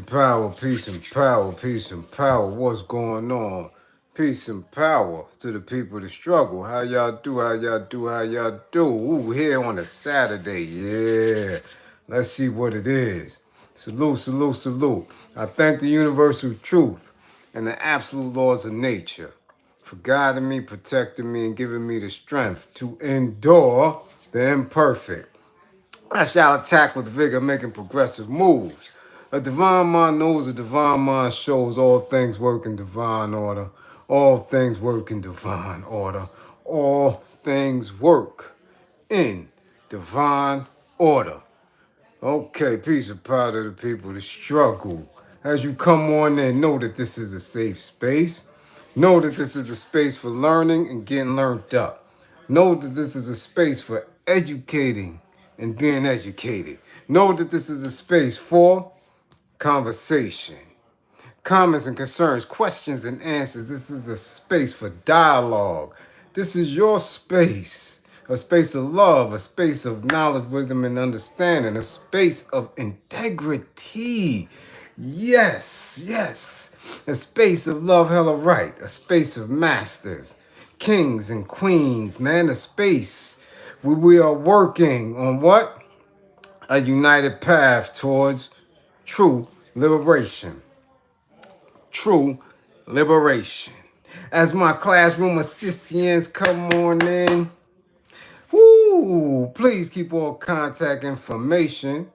power, peace and power, peace and power. What's going on? Peace and power to the people that struggle. How y'all do? How y'all do? How y'all do? Ooh, here on a Saturday. Yeah. Let's see what it is. Salute, salute, salute. I thank the universal truth and the absolute laws of nature for guiding me, protecting me, and giving me the strength to endure the imperfect. I shall attack with vigor, making progressive moves. A divine mind knows, a divine mind shows all things work in divine order. All things work in divine order. All things work in divine order. Okay, peace and power to the people that struggle. As you come on in, know that this is a safe space. Know that this is a space for learning and getting learned up. Know that this is a space for educating and being educated. Know that this is a space for conversation, comments and concerns, questions and answers. This is a space for dialogue. This is your space, a space of love, a space of knowledge, wisdom, and understanding, a space of integrity. Yes, yes. A space of love, hella right, a space of masters, kings and queens, man, a space where we are working on what? A united path towards true liberation. True liberation. As my classroom assistants come on in, woo, please keep all contact information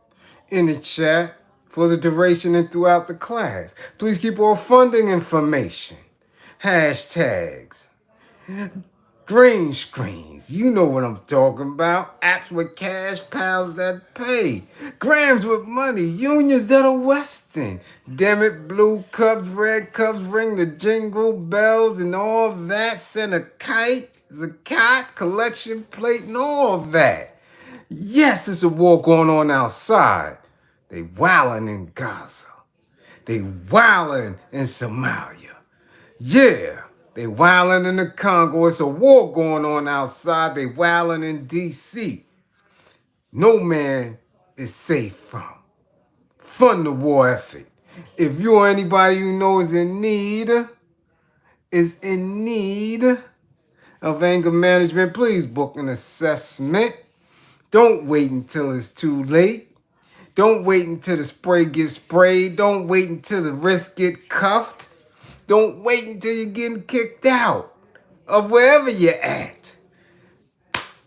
in the chat for the duration and throughout the class. Please keep all funding information. Hashtags. Green screens, you know what I'm talking about. Apps with cash, pals that pay. Grams with money, unions that are Western. Damn it, blue cups, red cups, ring the jingle bells and all that. Send a kite, zakat, collection plate and all that. Yes, it's a war going on outside. They wildin' in Gaza. They wildin' in Somalia. Yeah, they wildin' in the Congo. It's a war going on outside. They wildin' in D.C. No man is safe from. Fund the war effort. If you or anybody you know is in need of anger management, please book an assessment. Don't wait until it's too late. Don't wait until the spray gets sprayed. Don't wait until the wrist get cuffed. Don't wait until you're getting kicked out of wherever you're at.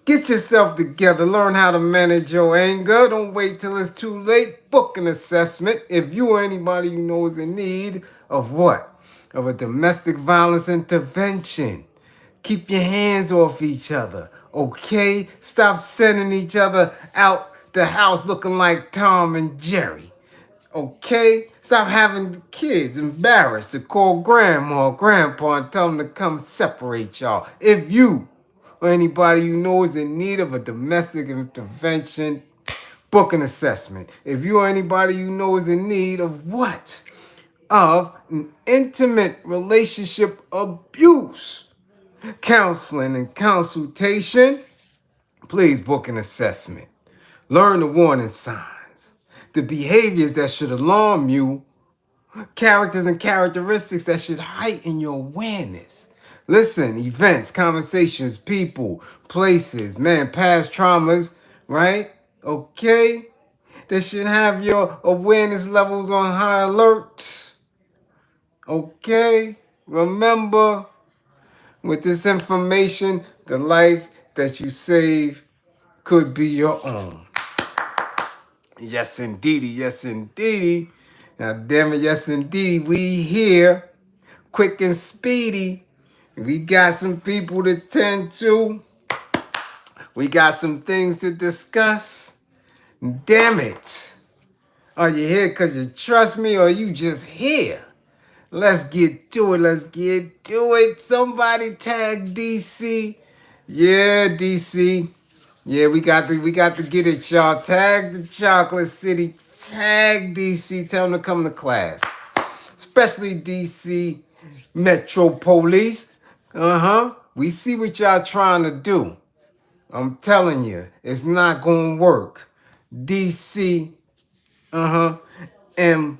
Get yourself together. Learn how to manage your anger. Don't wait till it's too late. Book an assessment if you or anybody you know is in need of what? Of a domestic violence intervention. Keep your hands off each other, okay? Stop sending each other out the house looking like Tom and Jerry. Okay? Stop having the kids embarrassed to call grandma or grandpa and tell them to come separate y'all. If you or anybody you know is in need of a domestic intervention, book an assessment. If you or anybody you know is in need of what? Of an intimate relationship abuse, counseling and consultation, please book an assessment. Learn the warning signs, the behaviors that should alarm you, characters and characteristics that should heighten your awareness. Listen, events, conversations, people, places, man, past traumas, right? Okay? That should have your awareness levels on high alert. Okay? Remember, with this information, the life that you save could be your own. Yes, indeedy. Yes, indeedy. Now, damn it, yes, indeed. We here, quick and speedy. We got some people to tend to. We got some things to discuss. Damn it. Are you here because you trust me or you just here? Let's get to it. Let's get to it. Somebody tag DC. Yeah, DC. Yeah, we got to get it, y'all. Tag the Chocolate City. Tag DC. Tell them to come to class. Especially DC Metro Police. We see what y'all trying to do. I'm telling you, it's not gonna work. DC, empathic.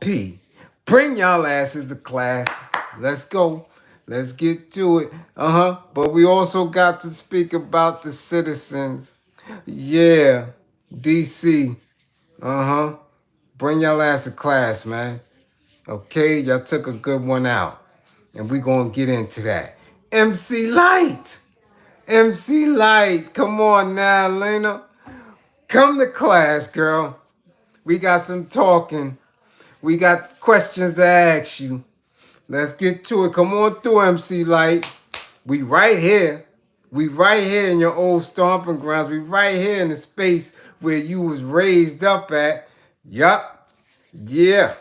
P. Bring y'all asses to class. Let's go. Let's get to it. But we also got to speak about the citizens. Yeah. DC. Bring y'all ass to class, man. Okay, y'all took a good one out. And we gonna get into that. MC Lyte. MC Lyte. Come on now, Lena. Come to class, girl. We got some talking. We got questions to ask you. Let's get to it. Come on through, MC Lyte. We right here. We right here in your old stomping grounds. We right here in the space where you was raised up at. Yup. Yeah.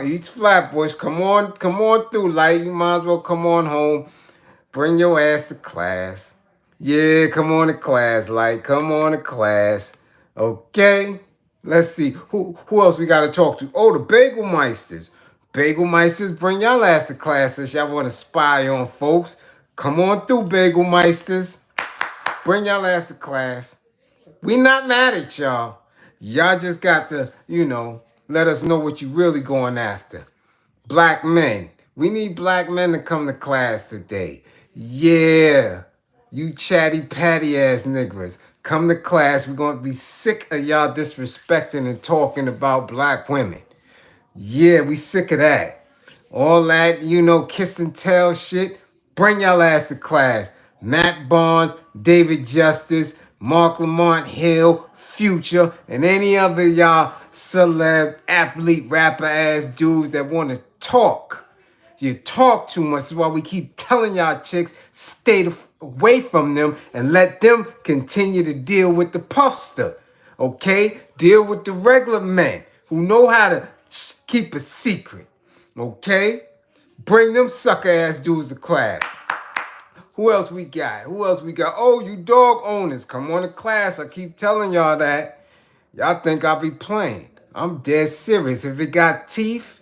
Each Flatbush. Come on through, Lyte. You might as well come on home. Bring your ass to class. Yeah, come on to class, Lyte. Come on to class. Okay. Let's see. Who else we gotta talk to? Oh, the Bagel Meisters. Bagel Meisters, bring y'all ass to class since y'all want to spy on folks. Come on through, Bagel Meisters. Bring y'all ass to class. We not mad at y'all. Y'all just got to, let us know what you really going after. Black men. We need black men to come to class today. Yeah. You chatty patty ass niggers. Come to class. We're going to be sick of y'all disrespecting and talking about black women. Yeah, we sick of that. All that, kiss and tell shit. Bring y'all ass to class. Matt Barnes, David Justice, Mark Lamont Hill, Future, and any other y'all celeb, athlete, rapper ass dudes that want to talk. You talk too much. That's why we keep telling y'all chicks, stay away from them and let them continue to deal with the puffster. Okay? Deal with the regular men who know how to keep a secret. Okay? Bring them sucker ass dudes to class. Who else we got? Oh, you dog owners. Come on to class. I keep telling y'all that. Y'all think I'll be playing. I'm dead serious. If it got teeth,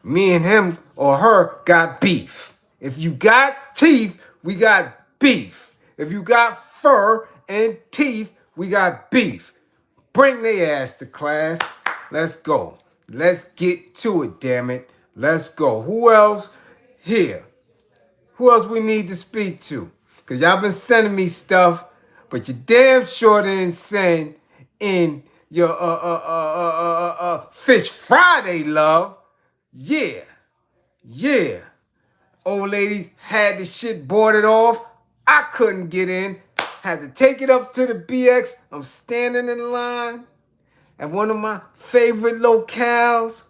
me and him or her got beef. If you got teeth, we got beef. If you got fur and teeth, we got beef. Bring their ass to class. Let's go. Let's get to it, damn it. Let's go. Who else here? Who else we need to speak to? Because y'all been sending me stuff, but you damn sure didn't send in your Fish Friday love. Yeah. Old ladies had the shit boarded off. I couldn't get in. Had to take it up to the BX. I'm standing in line at one of my favorite locales.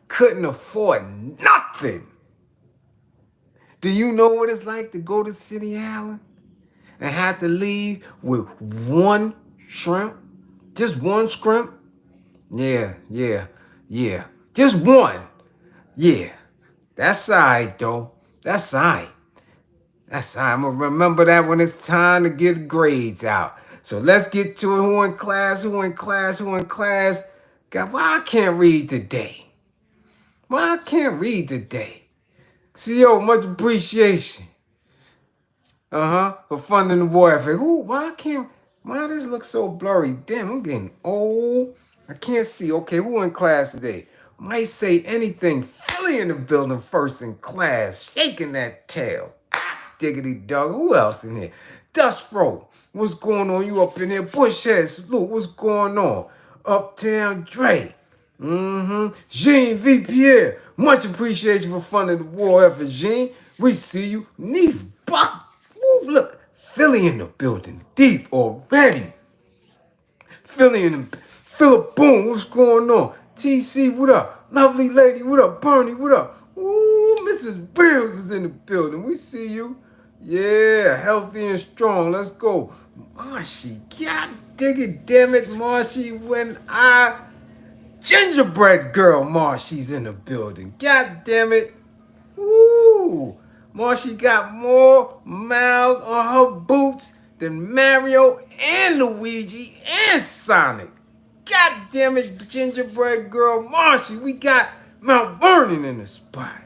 Couldn't afford nothing. Do you know what it's like to go to City Island and have to leave with one shrimp? Just one shrimp? Yeah. Just one. Yeah. That's all right, though. That's all right. I'm going to remember that when it's time to get grades out. So let's get to it. Who in class? God, why I can't read today? CEO, much appreciation. For funding the war effort. Why this look so blurry? Damn, I'm getting old. I can't see. Okay, who in class today? Might say anything. Philly in the building first in class. Shaking that tail. Diggity dog. Who else in here? Dust Fro. What's going on? You up in here? Bushhead. Salute. What's going on? Uptown Dre. Jean V. Pierre. Much appreciation for funding the war effort, Jean. We see you. Neef Buck. Ooh, look. Philly in the building. Deep already. Philip Boone. What's going on? TC, what up? Lovely lady, what up? Bernie, what up? Ooh, Mrs. Reels is in the building. We see you. Yeah, healthy and strong. Let's go. Marshy, God dig it, damn it, Marshy. Gingerbread girl, Marshy's in the building. God damn it. Woo! Marshy got more miles on her boots than Mario and Luigi and Sonic. God damn it, gingerbread girl Marshy. We got Mount Vernon in the spot.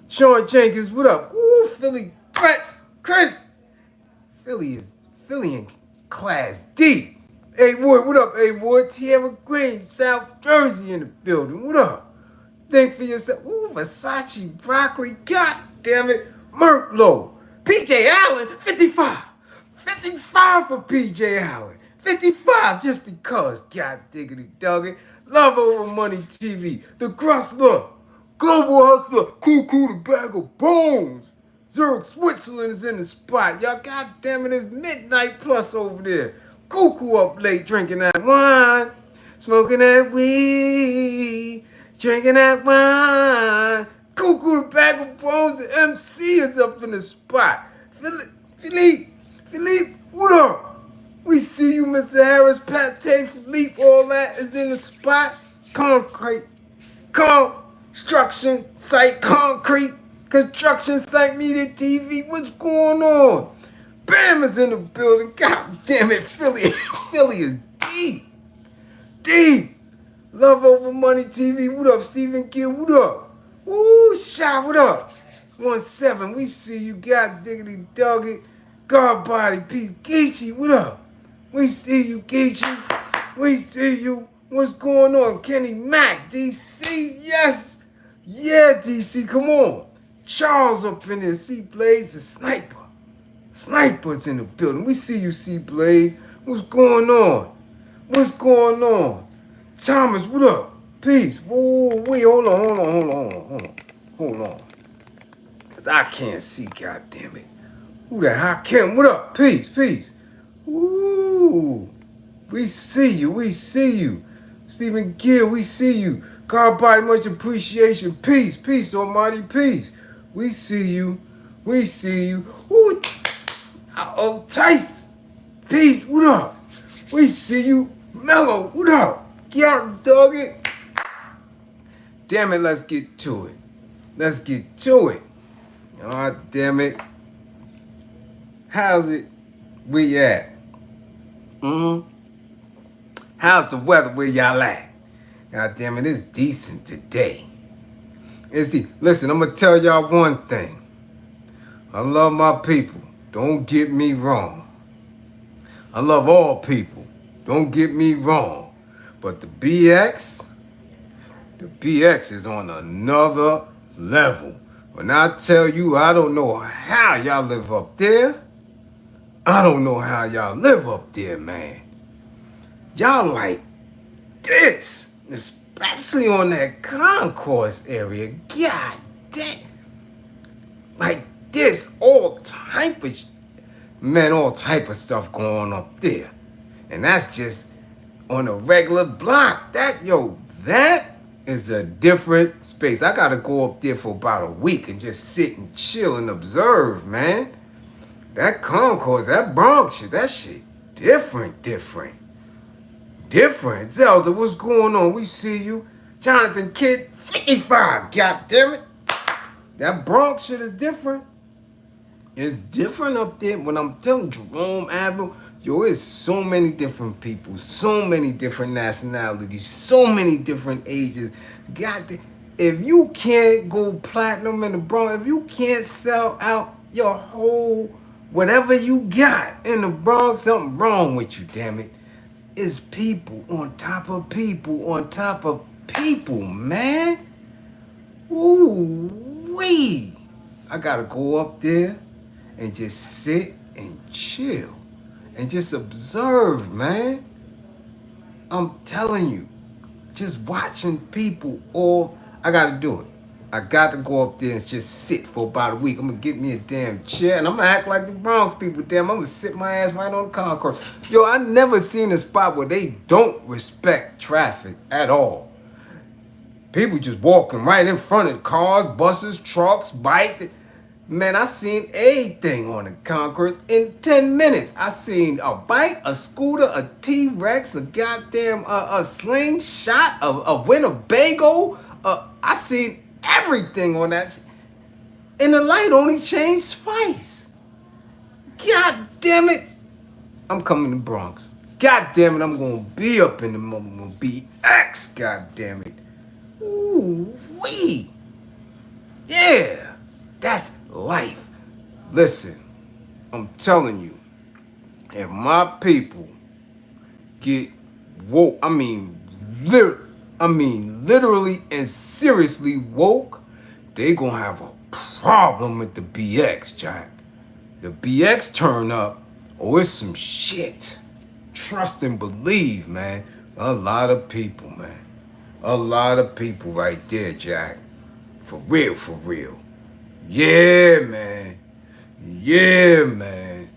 Sean Jenkins, what up? Woo, Philly Chris. Philly in class deep. Hey Wood, what up, hey Wood? Tierra Green, South Jersey in the building. What up? Think for yourself. Ooh, Versace, broccoli, god damn it. Merklow. PJ Allen, 55. 55 for PJ Allen. 55 just because. God diggity dog it. Love over money TV. The Grustler. Global Hustler. Cuckoo the Bag of Bones. Zurich, Switzerland is in the spot. Y'all, goddamn it, it's midnight plus over there. Cuckoo up late drinking that wine. Smoking that weed. Drinking that wine. Cuckoo the Bag of Bones. The MC is up in the spot. Philippe, what up? We see you, Mr. Harris, Pate, Philippe, all that is in the spot. Concrete. Construction site, concrete. Construction site, media TV. What's going on? Bam is in the building. God damn it, Philly. Philly is deep. Deep. Love over money TV. What up, Stephen Gill? What up? Ooh, Shy, what up? 1-7. We see you. God diggity dog it. God body peace. Geechee, what up? We see you, Geechee. We see you. What's going on? Kenny Mack, DC. Yes. Yeah, DC. Come on. Charles up in there. C Blaze, the sniper. Sniper's in the building. We see you, C Blaze. What's going on? What's going on? Thomas, what up? Peace. Whoa, wait, hold on. Cause I can't see, goddamn it. Who the hell? Kim, what up? Peace. Ooh. We see you. Stephen Gill, we see you. God body, much appreciation. Peace, almighty peace. We see you. Ooh. Oh, Tice. Peace, what up? We see you. Mellow, what up? Get out, dog it. Damn it, let's get to it. Oh, damn it. How's it? Where you at? How's the weather where y'all at? God damn it, it's decent today. Listen, I'm gonna tell y'all one thing. I love my people. Don't get me wrong. I love all people. Don't get me wrong. But the BX is on another level. When I tell you, I don't know how y'all live up there. Man. Y'all like this, especially on that concourse area. God damn. Like this, all type of stuff going up there. And that's just on a regular block. That is a different space. I gotta go up there for about a week and just sit and chill and observe, man. That concourse, that Bronx shit, that shit different. Zelda, what's going on? We see you. Jonathan Kidd, 55, goddammit. That Bronx shit is different. It's different up there. When I'm telling Jerome Avenue, it's so many different people, so many different nationalities, so many different ages. If you can't go platinum in the Bronx, if you can't sell out your whole whatever you got in the Bronx, something wrong with you, damn it. It's people on top of people, man. Ooh-wee. I gotta go up there and just sit and chill and just observe, man. I'm telling you, just watching people I gotta do it. I got to go up there and just sit for about a week. I'm gonna get me a damn chair and I'm gonna act like the Bronx people, damn. I'm gonna sit my ass right on the concourse. Yo, I never seen a spot where they don't respect traffic at all. People just walking right in front of cars, buses, trucks, bikes. Man, I seen everything on the concourse in 10 minutes. I seen a bike, a scooter, a T-Rex, a goddamn a slingshot, a Winnebago. I seen everything on that. And the light only changed twice. God damn it. I'm coming to Bronx. God damn it, I'm gonna be up in the BX. God damn it. Ooh wee. Yeah. That's life. Listen, I'm telling you, if my people get woke, literally and seriously woke, they gonna have a problem with the BX, Jack. The BX turn up, oh, it's some shit. Trust and believe, man. A lot of people, man. A lot of people right there, Jack. For real, for real. Yeah, man. Yeah, man.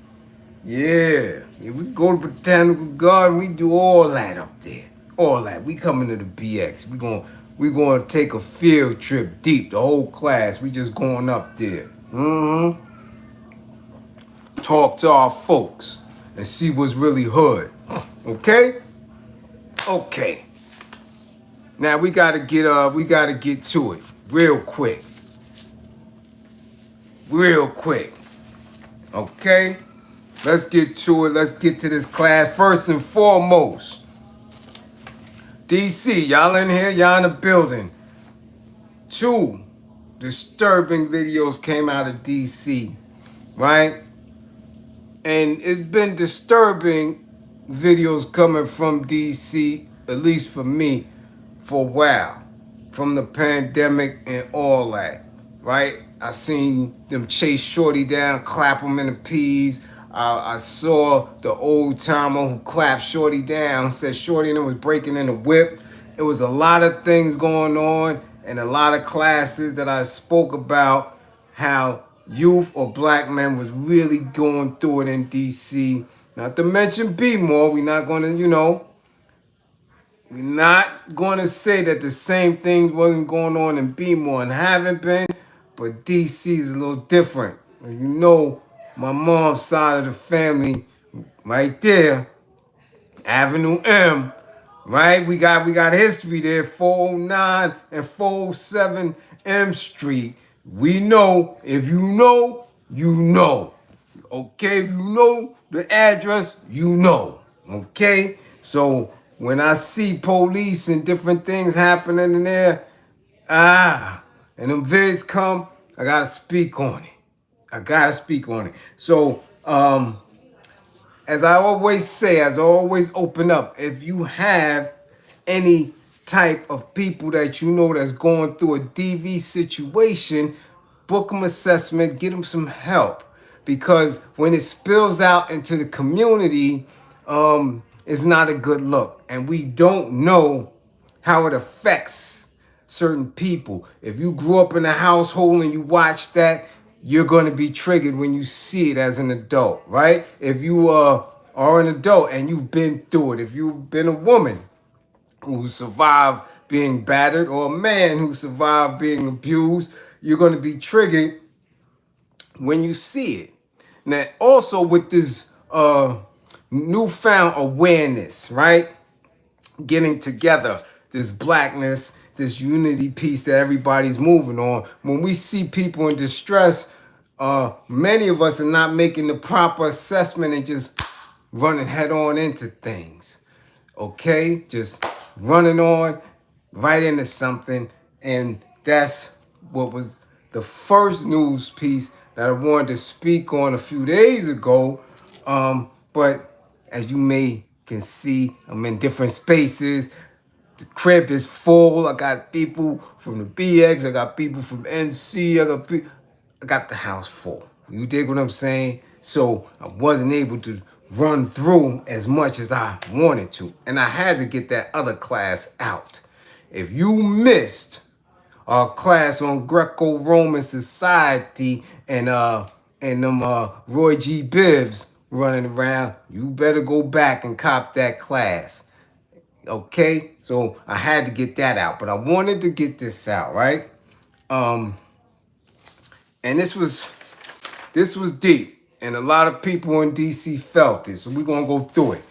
Yeah. We go to Botanical Garden, we do all that up there. All that. We coming to the BX. We gonna take a field trip deep, the whole class. We just going up there. Talk to our folks and see what's really hood. Okay? Okay. Now we gotta get to it real quick. Real quick. Okay? Let's get to it. Let's get to this class. First and foremost, DC, y'all in here, y'all in the building. 2 disturbing videos came out of DC, right? And it's been disturbing videos coming from DC, at least for me, for a while. From the pandemic and all that, right? I seen them chase Shorty down, clap him in the peas. I saw the old timer who clapped Shorty down, said Shorty and him was breaking in the whip. It was a lot of things going on and a lot of classes that I spoke about how youth or black men was really going through it in DC. Not to mention B-more, we're not going to, we're not going to say that the same thing wasn't going on in B-more and haven't been, but DC is a little different. And my mom's side of the family, right there, Avenue M, right? We got history there, 409 and 407 M Street. We know, if you know, you know. Okay, if you know the address, you know. Okay? So when I see police and different things happening in there, and them vids come, I gotta speak on it. So, as I always say, as I always open up, if you have any type of people that you know that's going through a DV situation, book them assessment, get them some help. Because when it spills out into the community, it's not a good look. And we don't know how it affects certain people. If you grew up in a household and you watch that, you're going to be triggered when you see it as an adult, right? If you are an adult and you've been through it, if you've been a woman who survived being battered or a man who survived being abused, you're going to be triggered when you see it. Now, also with this newfound awareness, right? Getting together, this blackness, this unity piece that everybody's moving on. When we see people in distress, many of us are not making the proper assessment and just running head on into things. Okay? Just running on right into something. And that's what was the first news piece that I wanted to speak on a few days ago. But as you can see, I'm in different spaces. The crib is full. I got people from the BX. I got people from NC. I got the house full. You dig what I'm saying? So I wasn't able to run through as much as I wanted to. And I had to get that other class out. If you missed our class on Greco-Roman society and them Roy G. Bibbs running around, you better go back and cop that class. Okay? So I had to get that out. But I wanted to get this out, right? And this was deep. And a lot of people in DC felt this. So we're going to go through it.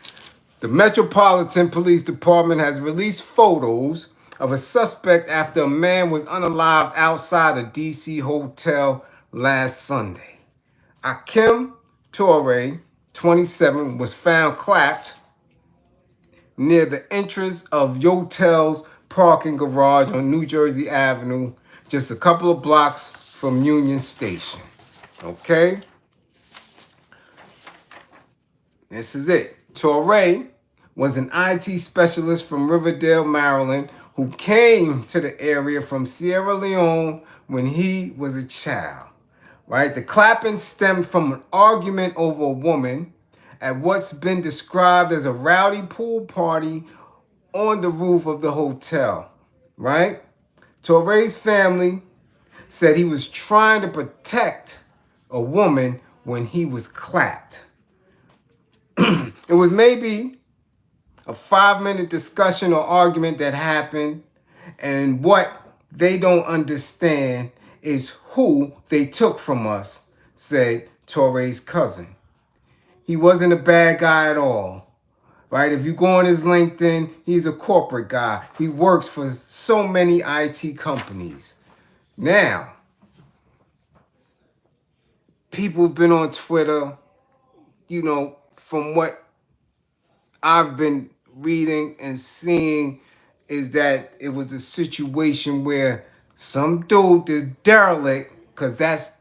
The Metropolitan Police Department has released photos of a suspect after a man was unalived outside a DC hotel last Sunday. Akim Torre, 27, was found clapped near the entrance of Yotel's parking garage on New Jersey Avenue, just a couple of blocks from Union Station. Okay? This is it. Torre was an IT specialist from Riverdale, Maryland, who came to the area from Sierra Leone when he was a child. Right? The clapping stemmed from an argument over a woman at what's been described as a rowdy pool party on the roof of the hotel. Right? Torre's family said he was trying to protect a woman when he was clapped. It was maybe a 5-minute discussion or argument that happened, and what they don't understand is who they took from us, said Torre's cousin. He wasn't a bad guy at all, right? If you go on his LinkedIn, he's a corporate guy. He works for so many IT companies. Now, people have been on Twitter, from what I've been reading and seeing, is that it was a situation where some dude, this derelict, because that's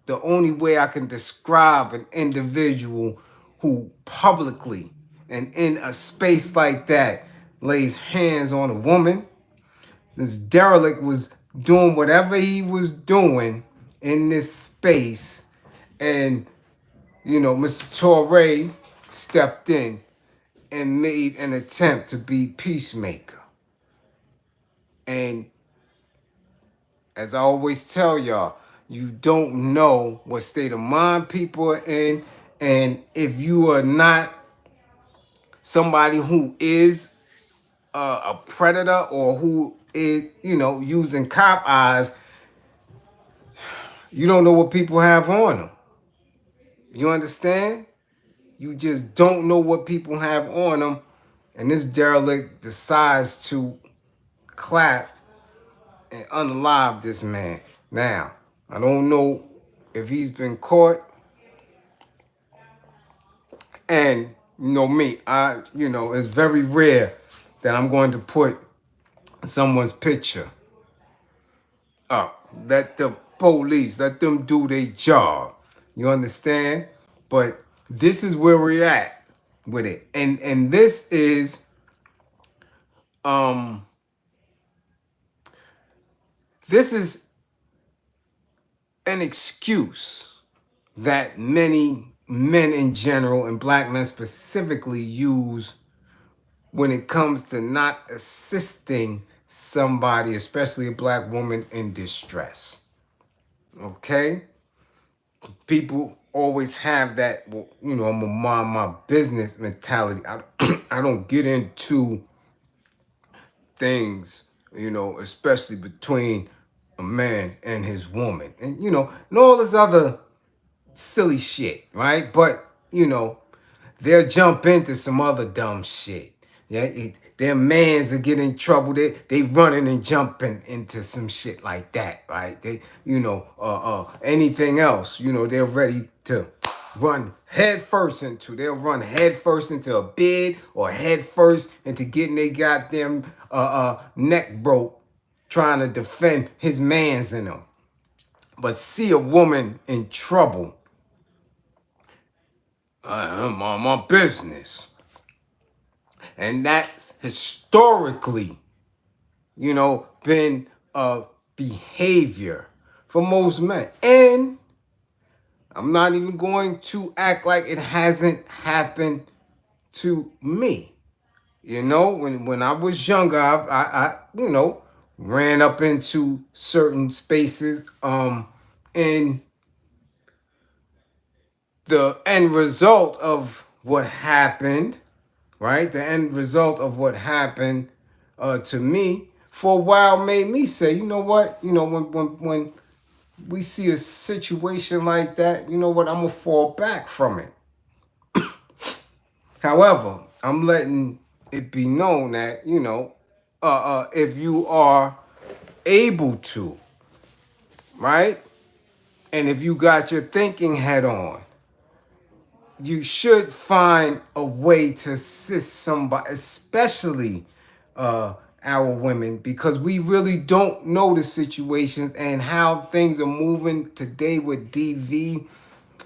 the only way I can describe an individual who publicly and in a space like that lays hands on a woman. This derelict was doing whatever he was doing in this space, and Mr. Torre stepped in and made an attempt to be peacemaker. And as I always tell y'all, you don't know what state of mind people are in. And if you are not somebody who is a predator or who is, using cop eyes, you don't know what people have on them. You understand? You just don't know what people have on them. And this derelict decides to clap and unalive this man. Now, I don't know if he's been caught. And me, it's very rare that I'm going to put someone's picture up. Let the police, let them do their job. You understand? But this is where we're at with it. And this is an excuse that many men in general and black men specifically use when it comes to not assisting somebody, especially a black woman in distress. Okay? People always have that, I'm gonna mind my business mentality. I don't get into things, especially between a man and his woman. And, and all this other silly shit, right? But, they'll jump into some other dumb shit. Yeah, their mans will get in trouble. They running and jumping into some shit like that, right? They, anything else, they're ready to run head first into. They'll run head first into a bid or head first into getting their goddamn neck broke, trying to defend his mans in them. But see a woman in trouble, I'm on my business. And that's historically, been a behavior for most men. And I'm not even going to act like it hasn't happened to me. When I was younger, I ran up into certain spaces. And the end result of what happened, right? The end result of what happened to me for a while made me say, you know what? When we see a situation like that, you know what? I'm going to fall back from it. However, I'm letting it be known that, if you are able to, right? And if you got your thinking head on, you should find a way to assist somebody, especially our women, because we really don't know the situations and how things are moving today with DV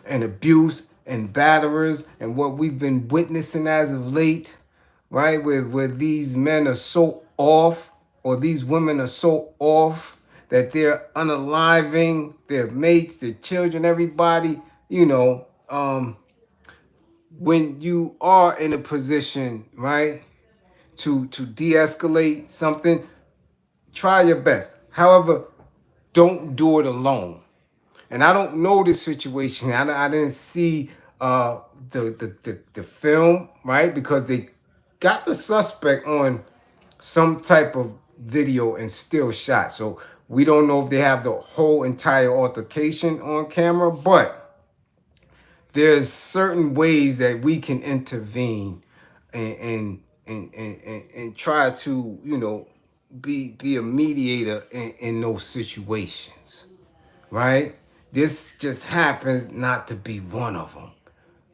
and abuse and batterers and what we've been witnessing as of late, right? Where these men are so off, or these women are so off, that they're unaliving their mates, their children, everybody, when you are in a position, right, to de-escalate something, try your best. However, don't do it alone. And I don't know the situation. I didn't see the film, right? Because they got the suspect on some type of video and still shot. So we don't know if they have the whole entire altercation on camera, but there's certain ways that we can intervene and try to, be a mediator in those situations, right? This just happens not to be one of them,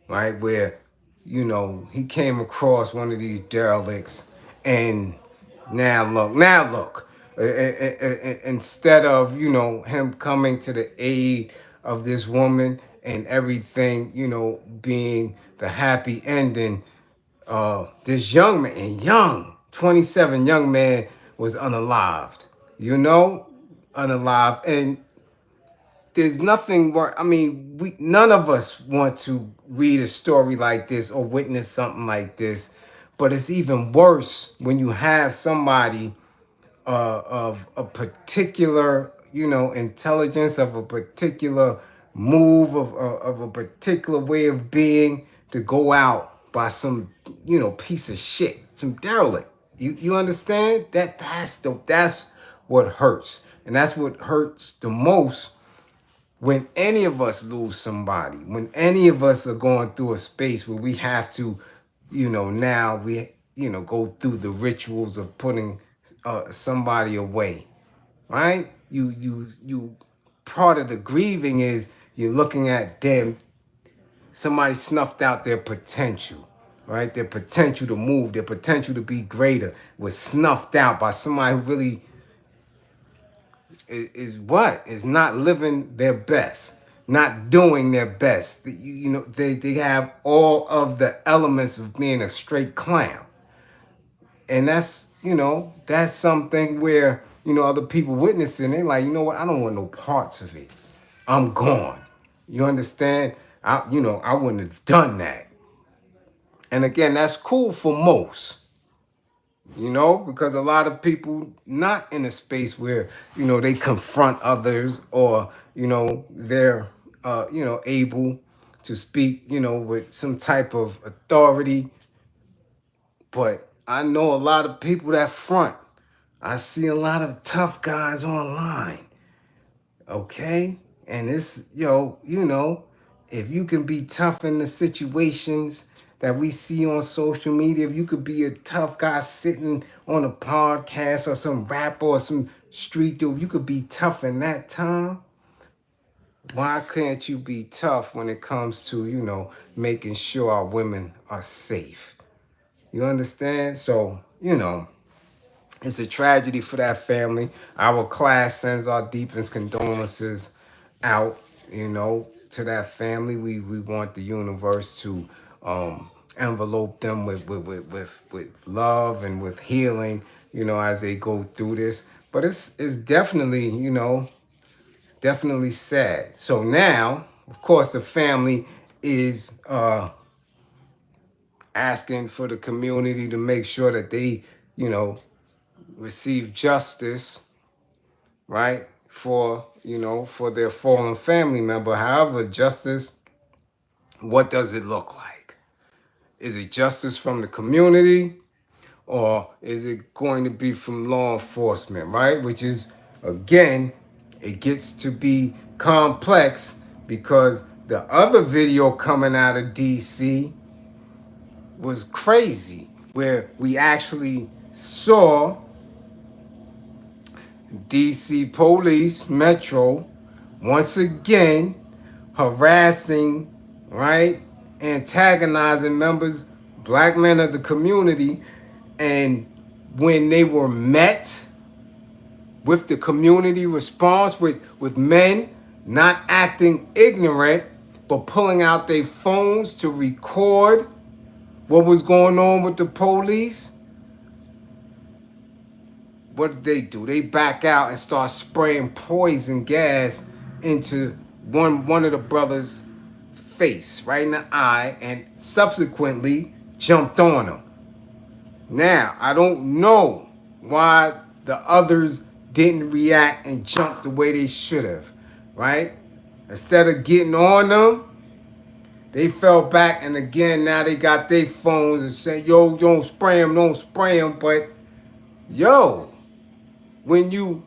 right? Where, he came across one of these derelicts, and now look, instead of, him coming to the aid of this woman and everything, being the happy ending, this young man, 27 young man was unalived, unalived. And there's nothing worse. I mean, none of us want to read a story like this or witness something like this, but it's even worse when you have somebody of a particular, intelligence, of a particular move, of a particular way of being, to go out by some, piece of shit, some derelict. You understand that? That's what hurts, and that's what hurts the most. When any of us lose somebody, when any of us are going through a space where we have to, now we, go through the rituals of putting somebody away, right? You part of the grieving is you're looking at, damn, somebody snuffed out their potential, right? Their potential to move, their potential to be greater was snuffed out by somebody who really is not living their best, not doing their best. They have all of the elements of being a straight clown. And that's something where, other people witnessing, they like, you know what, I don't want no parts of it. I'm gone. You understand? I wouldn't have done that. And again, that's cool for most, because a lot of people not in a space where, they confront others, or, they're, able to speak, with some type of authority. But I know a lot of people that front. I see a lot of tough guys online. Okay? And it's, if you can be tough in the situations that we see on social media, if you could be a tough guy sitting on a podcast or some rapper or some street dude, if you could be tough in that time, why can't you be tough when it comes to, making sure our women are safe? You understand? So, it's a tragedy for that family. Our class sends our deepest condolences out, to that family. We want the universe to envelope them with love and with healing, as they go through this. But it's definitely, definitely sad. So now, of course, the family is asking for the community to make sure that they, receive justice, right? For their fallen family member. However, justice, what does it look like? Is it justice from the community, or is it going to be from law enforcement, right? Which is, again, it gets to be complex, because the other video coming out of DC was crazy, where we actually saw DC Police Metro once again harassing, right, antagonizing members, black men of the community. And when they were met with the community response, with men not acting ignorant, but pulling out their phones to record what was going on with the police, what did they do? They back out and start spraying poison gas into one of the brothers' face, right in the eye, and subsequently jumped on him. Now, I don't know why the others didn't react and jump the way they should have, right? Instead of getting on them, they fell back, and again, now they got their phones and say, yo, don't spray them, don't spray them. But, yo, when you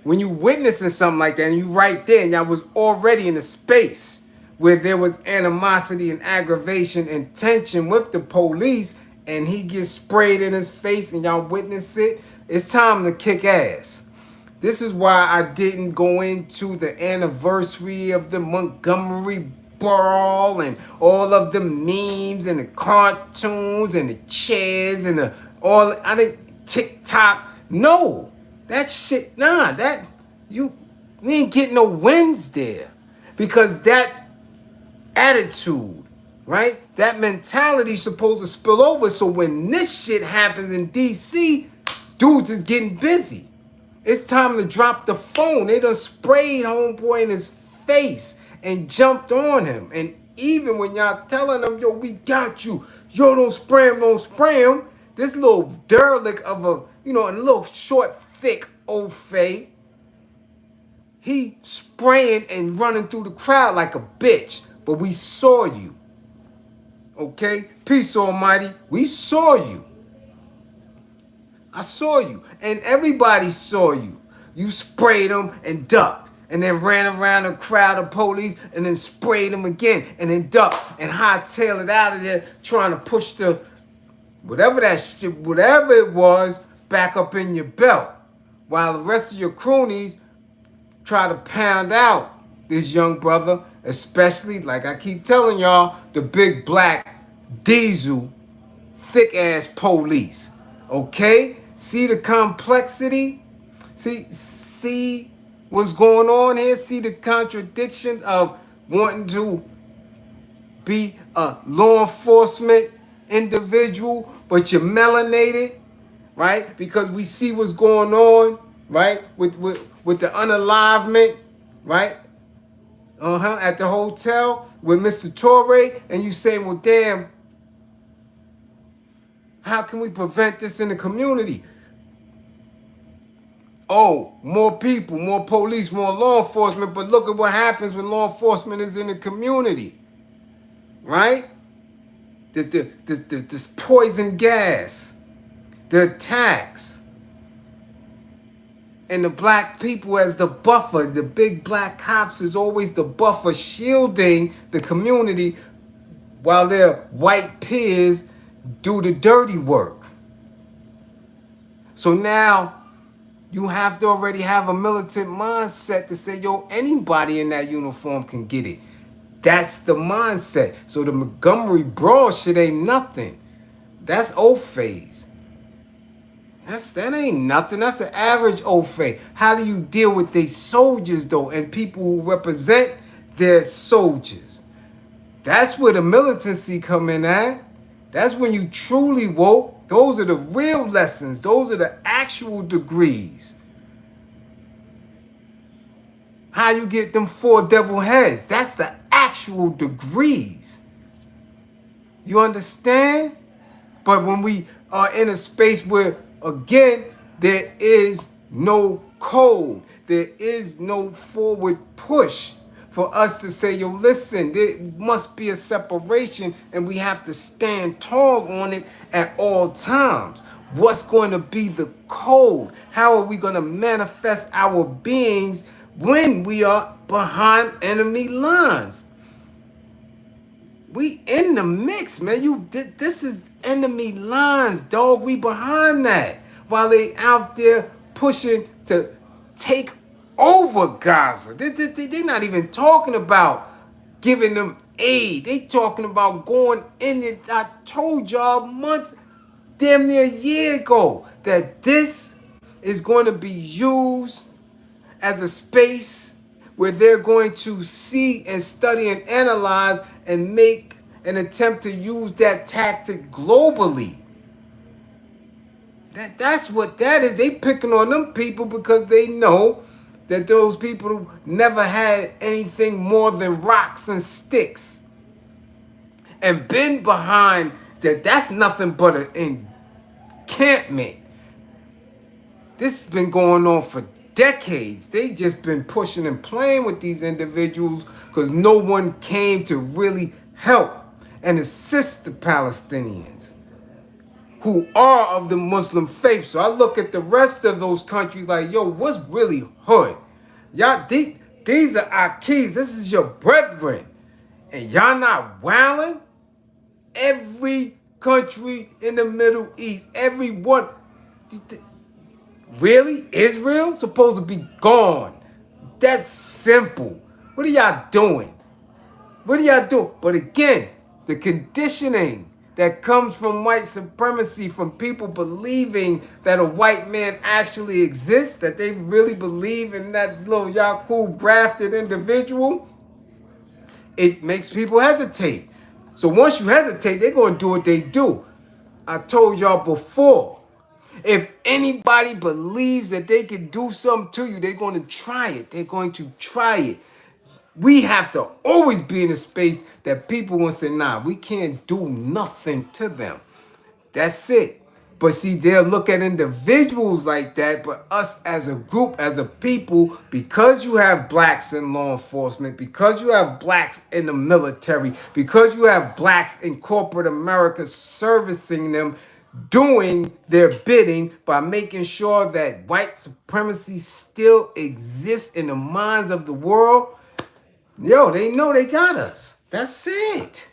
witnessing something like that and you right there and y'all was already in a space where there was animosity and aggravation and tension with the police, and he gets sprayed in his face and y'all witness it, it's time to kick ass. This is why I didn't go into the anniversary of the Montgomery Brawl and all of the memes and the cartoons and the chairs and the all. I didn't TikTok. No, that shit. Nah, that we ain't getting no wins there, because that attitude, right? That mentality supposed to spill over. So when this shit happens in DC, dudes is getting busy. It's time to drop the phone. They done sprayed homeboy in his face and jumped on him. And even when y'all telling them, yo, we got you. Yo, don't spray him, don't spray him. This little derelict of a, a little short, thick old fay, he spraying and running through the crowd like a bitch. But we saw you. Okay? Peace, Almighty. We saw you. I saw you, and everybody saw you. You sprayed them and ducked, and then ran around a crowd of police, and then sprayed them again, and then ducked, and hightailed it out of there, trying to push the, whatever that shit, whatever it was, back up in your belt, while the rest of your cronies try to pound out this young brother, especially, like I keep telling y'all, the big black diesel, thick-ass police. Okay? See the complexity? See what's going on here? See the contradictions of wanting to be a law enforcement individual, but you're melanated, right? Because we see what's going on, right? With the unalivement, right? At the hotel with Mr. Torre, and you saying, well, damn, how can we prevent this in the community? Oh, more people, more police, more law enforcement, but look at what happens when law enforcement is in the community, right? This poison gas, the attacks, and the black people as the buffer. The big black cops is always the buffer, shielding the community while their white peers do the dirty work. So now you have to already have a militant mindset to say, yo, anybody in that uniform can get it. That's the mindset. So the Montgomery Brawl shit ain't nothing. That's old phase. That ain't nothing. That's the average old phase. How do you deal with these soldiers, though, and people who represent their soldiers? That's where the militancy come in at. That's when you truly woke. Those are the real lessons. Those are the actual degrees. How you get them 4 devil heads. That's the actual degrees. You understand? But when we are in a space where, again, there is no code, there is no forward push for us to say, yo, listen, there must be a separation and we have to stand tall on it at all times. What's going to be the code? How are we going to manifest our beings when we are behind enemy lines? We in the mix, man. This is enemy lines, dog. We behind that. While they out there pushing to take over Gaza. They're not even talking about giving them aid. They talking about going in it. I told y'all months, damn near a year ago, that this is going to be used as a space where they're going to see and study and analyze and make and attempt to use that tactic globally. That's what that is. They picking on them people because they know that those people never had anything more than rocks and sticks and been behind that. That's nothing but an encampment. This has been going on for decades. They just been pushing and playing with these individuals because no one came to really help and assist the Palestinians who are of the Muslim faith. So I look at the rest of those countries like, yo, what's really hood? Y'all, these are our keys. This is your brethren. And y'all not wilding? Every country in the Middle East, everyone. Really? Israel supposed to be gone. That's simple. What are y'all doing? What are y'all doing? But again, the conditioning that comes from white supremacy, from people believing that a white man actually exists, that they really believe in that little Yakub grafted individual, it makes people hesitate. So once you hesitate, they're going to do what they do. I told y'all before, if anybody believes that they can do something to you, they're going to try it. They're going to try it. We have to always be in a space that people want to say, nah, we can't do nothing to them. That's it. But see, they'll look at individuals like that, but us as a group, as a people, because you have blacks in law enforcement, because you have blacks in the military, because you have blacks in corporate America servicing them, doing their bidding by making sure that white supremacy still exists in the minds of the world, yo, they know they got us. That's it.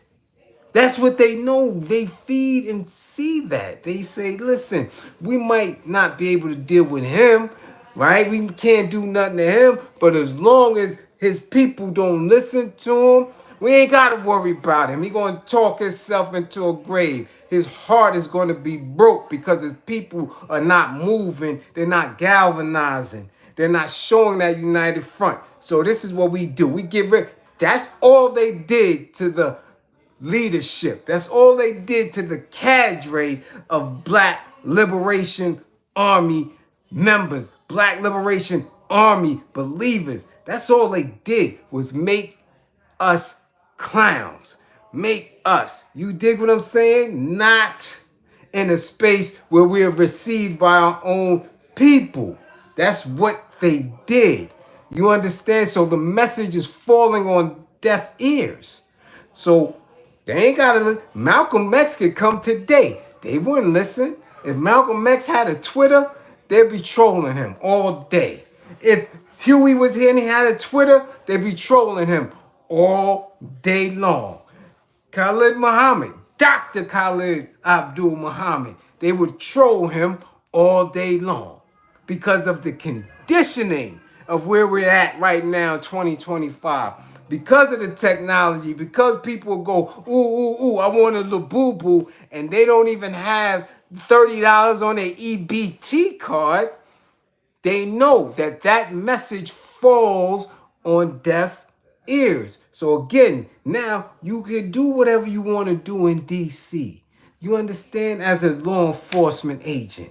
That's what they know. They feed and see that. They say, listen, we might not be able to deal with him, right? We can't do nothing to him, but as long as his people don't listen to him, we ain't got to worry about him. He going to talk himself into a grave. His heart is going to be broke because his people are not moving. They're not galvanizing. They're not showing that united front. So this is what we do. We get rid. That's all they did to the leadership. That's all they did to the cadre of Black Liberation Army members, Black Liberation Army believers. That's all they did was make us clowns. Make us, you dig what I'm saying? Not in a space where we are received by our own people. That's what they did. You understand? So the message is falling on deaf ears. So they ain't got to listen. Malcolm X could come today. They wouldn't listen. If Malcolm X had a Twitter, they'd be trolling him all day. If Huey was here and he had a Twitter, they'd be trolling him all day long. Khalid Muhammad, Dr. Khalid Abdul Muhammad, they would troll him all day long because of the conditioning of where we're at right now, 2025. Because of the technology, because people go, ooh, I want a little boo-boo, and they don't even have $30 on their EBT card, they know that that message falls on deaf ears. So again, now you can do whatever you want to do in DC. You understand? As a law enforcement agent.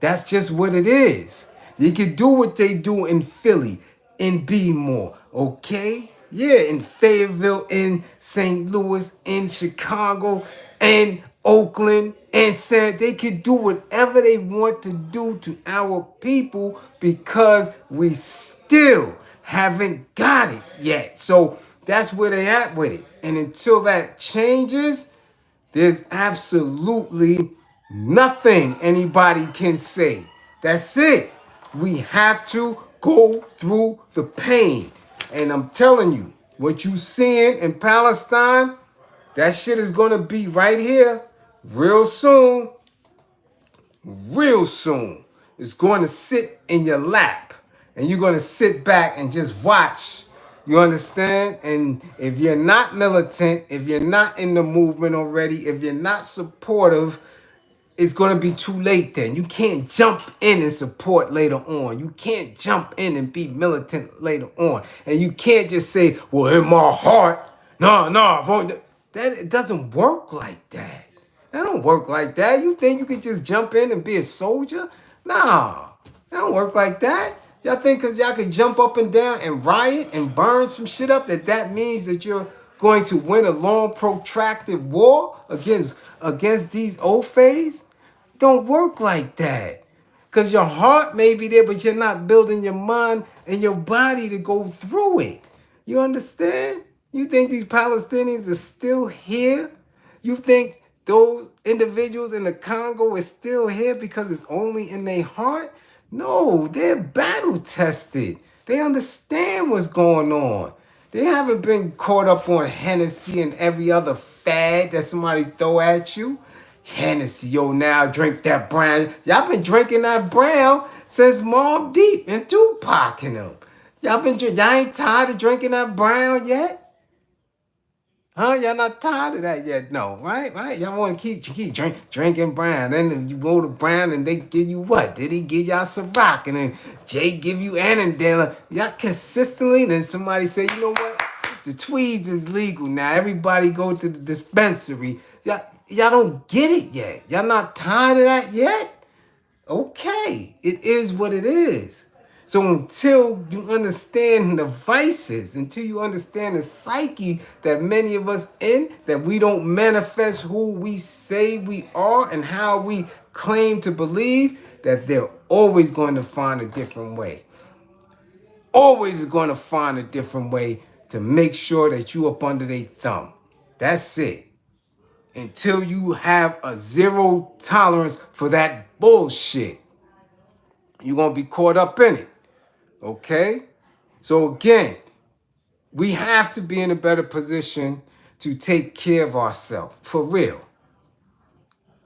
That's just what it is. You can do what they do in Philly, in Bmore, okay? Yeah, in Fayetteville, in St. Louis, in Chicago, in Oakland, and said they could do whatever they want to do to our people because we still haven't got it yet. So that's where they at with it. And until that changes, there's absolutely nothing anybody can say. That's it. We have to go through the pain. And I'm telling you, what you seeing in Palestine, that shit is going to be right here real soon. Real soon. It's going to sit in your lap. And you're going to sit back and just watch. You understand? And if you're not militant, if you're not in the movement already, if you're not supportive, it's going to be too late then. You can't jump in and support later on. You can't jump in and be militant later on. And you can't just say, well, in my heart, no. That it doesn't work like that. That don't work like that. You think you could just jump in and be a soldier? Nah, that don't work like that. Y'all think because y'all could jump up and down and riot and burn some shit up that means that you're going to win a long protracted war against these Ophes? Don't work like that. Because your heart may be there, but you're not building your mind and your body to go through it. You understand? You think these Palestinians are still here? You think those individuals in the Congo are still here because it's only in their heart? No, they're battle tested. They understand what's going on. They haven't been caught up on Hennessy and every other fad that somebody throw at you. Hennessy, yo, now drink that brown. Y'all been drinking that brown since Mobb Deep and Tupac and them. Y'all ain't tired of drinking that brown yet? Huh? Y'all not tired of that yet? No, right? Right? Y'all want to keep drinking brown. Then you go to brown and they give you what? Did he give y'all Ciroc? And then Jay give you Annandale. Y'all consistently, then somebody say, you know what? The tweeds is legal now. Everybody go to the dispensary. Y'all don't get it yet. Y'all not tired of that yet? Okay, it is what it is. So until you understand the vices, until you understand the psyche that many of us in, that we don't manifest who we say we are and how we claim to believe, that they're always going to find a different way. Always going to find a different way to make sure that you up under their thumb. That's it. Until you have a zero tolerance for that bullshit, you're going to be caught up in it. Okay? So again, we have to be in a better position to take care of ourselves. For real.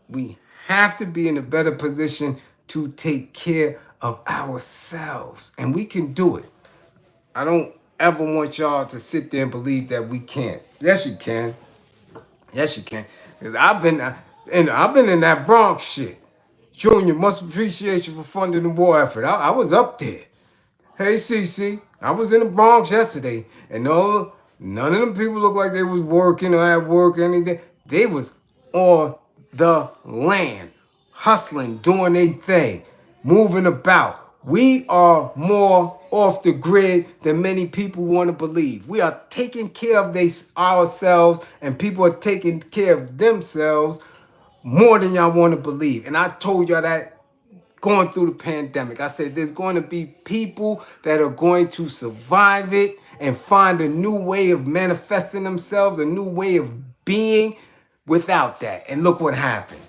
We have to be in a better position to take care of ourselves. And we can do it. I don't ever want y'all to sit there and believe that we can't. Yes, you can. Yes, you can. Because I've been in that Bronx shit. Junior, much appreciation for funding the war effort. I was up there. Hey, CC, I was in the Bronx yesterday, and none of them people look like they was working or at work or anything. They was on the land, hustling, doing their thing, moving about. We are more off the grid than many people want to believe. We are taking care of ourselves, and people are taking care of themselves more than y'all want to believe. And I told y'all that going through the pandemic. I said there's going to be people that are going to survive it and find a new way of manifesting themselves, a new way of being without that. And look what happened.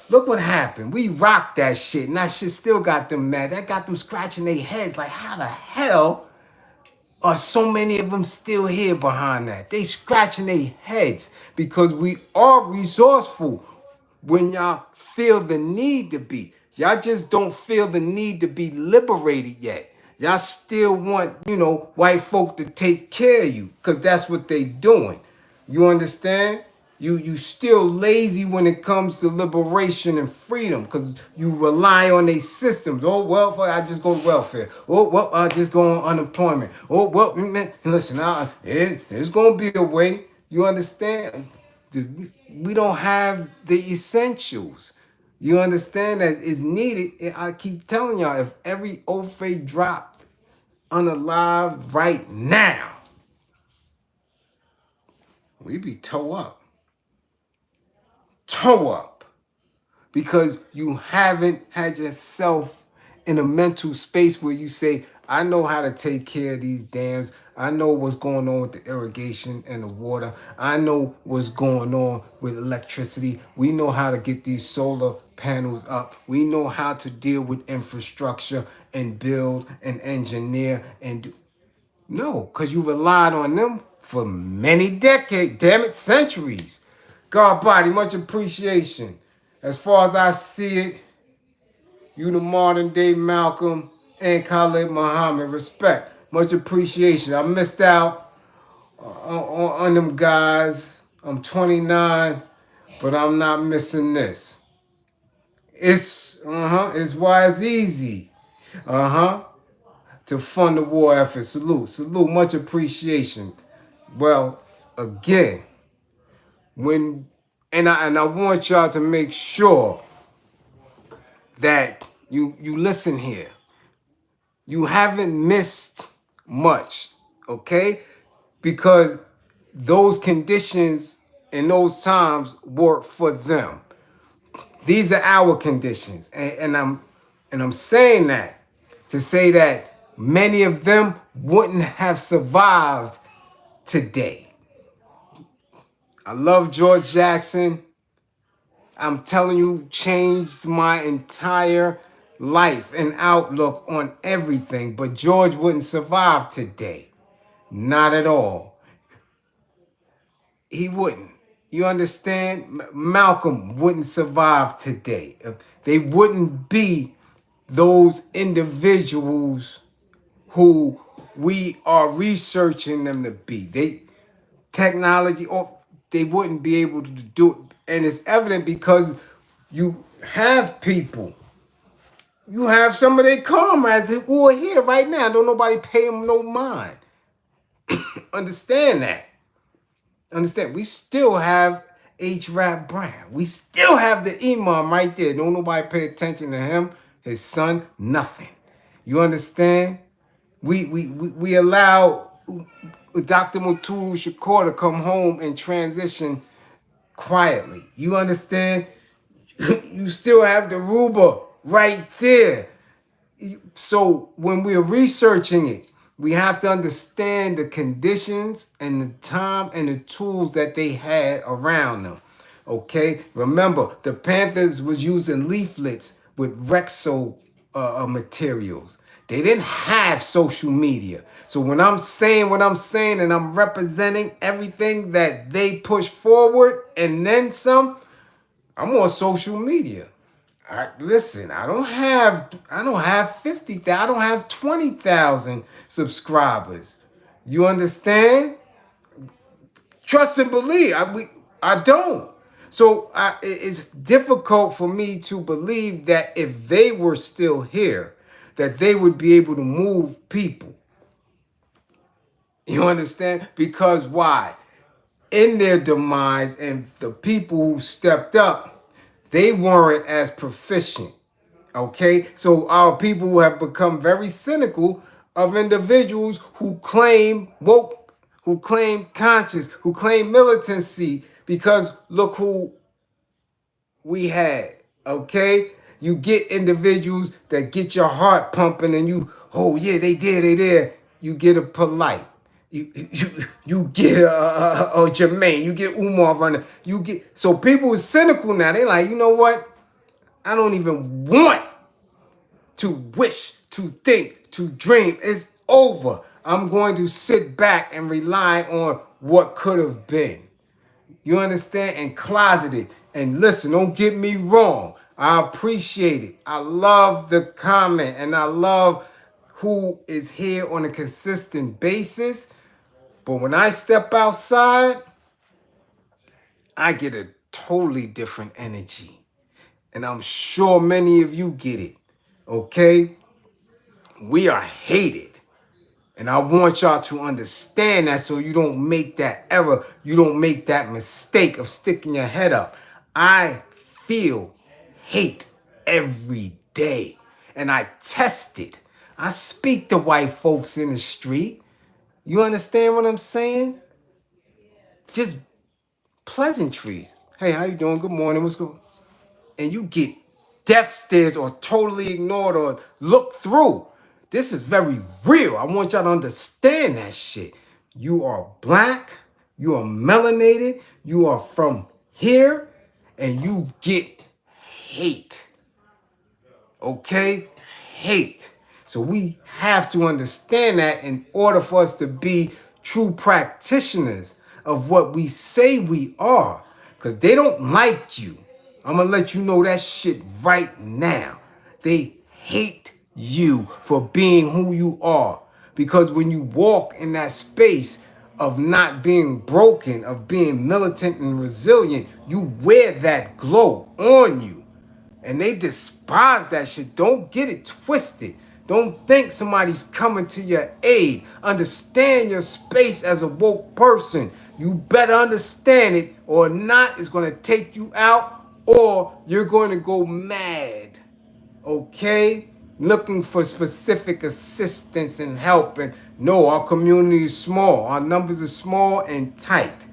Look what happened. We rocked that shit, and that shit still got them mad. That got them scratching their heads like, how the hell are so many of them still here behind that? They scratching their heads because we are resourceful when y'all feel the need to be. Y'all just don't feel the need to be liberated yet. Y'all still want, white folk to take care of you because that's what they doing. You understand? You still lazy when it comes to liberation and freedom because you rely on these systems. Oh, welfare, I just go to welfare. Oh, well, I just go on unemployment. Oh, well, man, listen, there's going to be a way. You understand? We don't have the essentials. You understand that it's needed. I keep telling y'all, if every Ofe dropped unalive right now, we'd be toe up. Toe up. Because you haven't had yourself in a mental space where you say, I know how to take care of these dams. I know what's going on with the irrigation and the water. I know what's going on with electricity. We know how to get these solar panels up. We know how to deal with infrastructure and build and engineer and do. No, because you relied on them for many decades, damn it, centuries. God body, much appreciation. As far as I see it, you the modern day Malcolm and Khalid Muhammad. Respect. Much appreciation. I missed out on them guys. I'm 29, but I'm not missing this. It's why it's easy. To fund the war effort. Salute. Much appreciation. Well, again, when and I want y'all to make sure that you listen here. You haven't missed much, okay? Because those conditions and those times were for them. These are our conditions, and I'm saying that to say that many of them wouldn't have survived today. I love George Jackson. I'm telling you, changed my entire life and outlook on everything. But George wouldn't survive today. Not at all. He wouldn't. You understand? Malcolm wouldn't survive today. They wouldn't be those individuals who we are researching them to be. Technology, or they wouldn't be able to do it. And it's evident because you have people. You have some of their comrades who are here right now. Don't nobody pay them no mind. Understand that. Understand, we still have H. Rap Brown. We still have the imam right there. Don't nobody pay attention to him, his son, nothing. You understand? We allow Dr. Mutul Shakur to come home and transition quietly. You understand? You still have the Ruba right there. So when we're researching it, we have to understand the conditions and the time and the tools that they had around them. Okay? Remember, the Panthers was using leaflets with Rexo materials. They didn't have social media. So when I'm saying what I'm saying and I'm representing everything that they push forward and then some, I'm on social media. Listen, I don't have 50,000, I don't have 20,000 subscribers. You understand? Trust and believe. I don't. So it's difficult for me to believe that if they were still here, that they would be able to move people. You understand? Because why? In their demise and the people who stepped up, they weren't as proficient. Okay, so our people who have become very cynical of individuals who claim woke, who claim conscious, who claim militancy, because look who we had. Okay, you get individuals that get your heart pumping, and you, oh yeah, they did. You get a polite. You get a Jermaine. You get Umar running. You get so people are cynical now. They like, you know what? I don't even want to wish, to think, to dream. It's over. I'm going to sit back and rely on what could have been. You understand? And closet it. And listen, don't get me wrong. I appreciate it. I love the comment and I love who is here on a consistent basis. But when I step outside, I get a totally different energy. And I'm sure many of you get it. Okay? We are hated. And I want y'all to understand that so you don't make that error. You don't make that mistake of sticking your head up. I feel hate every day. And I test it. I speak to white folks in the street. You understand what I'm saying? Just pleasantries. Hey, how you doing? Good morning. What's going on? And you get death stares or totally ignored or looked through. This is very real. I want y'all to understand that shit. You are black, you are melanated, you are from here, and you get hate. Okay? Hate. So we have to understand that in order for us to be true practitioners of what we say we are. Because they don't like you. I'm going to let you know that shit right now. They hate you for being who you are. Because when you walk in that space of not being broken, of being militant and resilient, you wear that glow on you. And they despise that shit. Don't get it twisted. Don't think somebody's coming to your aid. Understand your space as a woke person. You better understand it or not is going to take you out, or you're going to go mad. Okay? Looking for specific assistance and help. And no, our community is small. Our numbers are small and tight.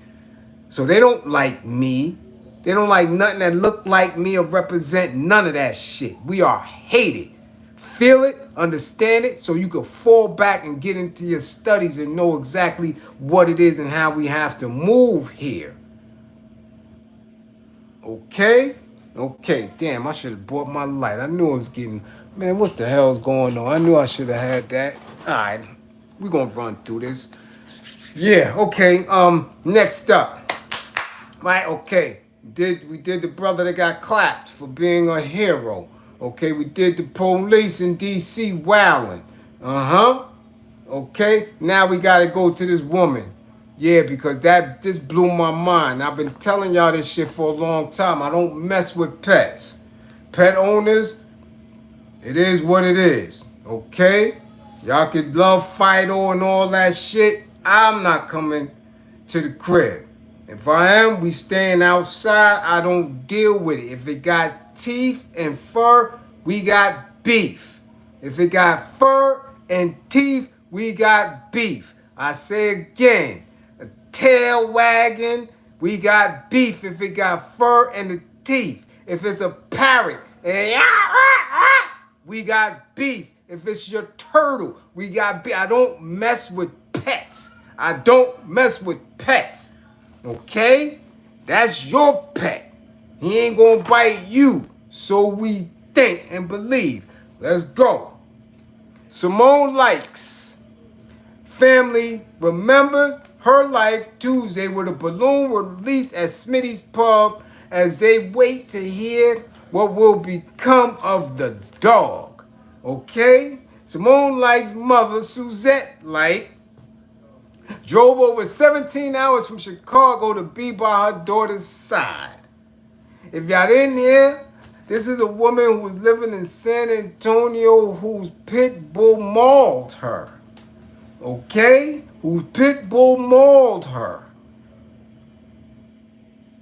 So they don't like me. They don't like nothing that look like me or represent none of that shit. We are hated. Feel it, understand it, so you can fall back and get into your studies and know exactly what it is and how we have to move here. Okay? Okay, damn, I should have brought my light. I knew I was getting, man, what the hell's going on? I knew I should have had that. All right, we're gonna run through this. Yeah, okay, next up. Right, okay. We did the brother that got clapped for being a hero. Okay, we did the police in D.C. wilding. Uh-huh. Okay, now we gotta go to this woman. Yeah, because that just blew my mind. I've been telling y'all this shit for a long time. I don't mess with pets. Pet owners, it is what it is. Okay? Y'all could love Fido and all that shit. I'm not coming to the crib. If I am, we staying outside. I don't deal with it. If it got teeth and fur, we got beef. If it got fur and teeth, we got beef. I say again, a tail wagging, we got beef if it got fur and the teeth. If it's a parrot, and we got beef. If it's your turtle, we got beef. I don't mess with pets. I don't mess with pets. Okay? That's your pet. He ain't gonna bite you. So we think and believe. Let's go. Simone likes. Family, remember her life Tuesday with a balloon released at Smitty's Pub as they wait to hear what will become of the dog. Okay? Simone Lyte's mother, Suzette Lyte, drove over 17 hours from Chicago to be by her daughter's side. If y'all didn't hear, this is a woman who was living in San Antonio whose pit bull mauled her. Okay? Whose pit bull mauled her.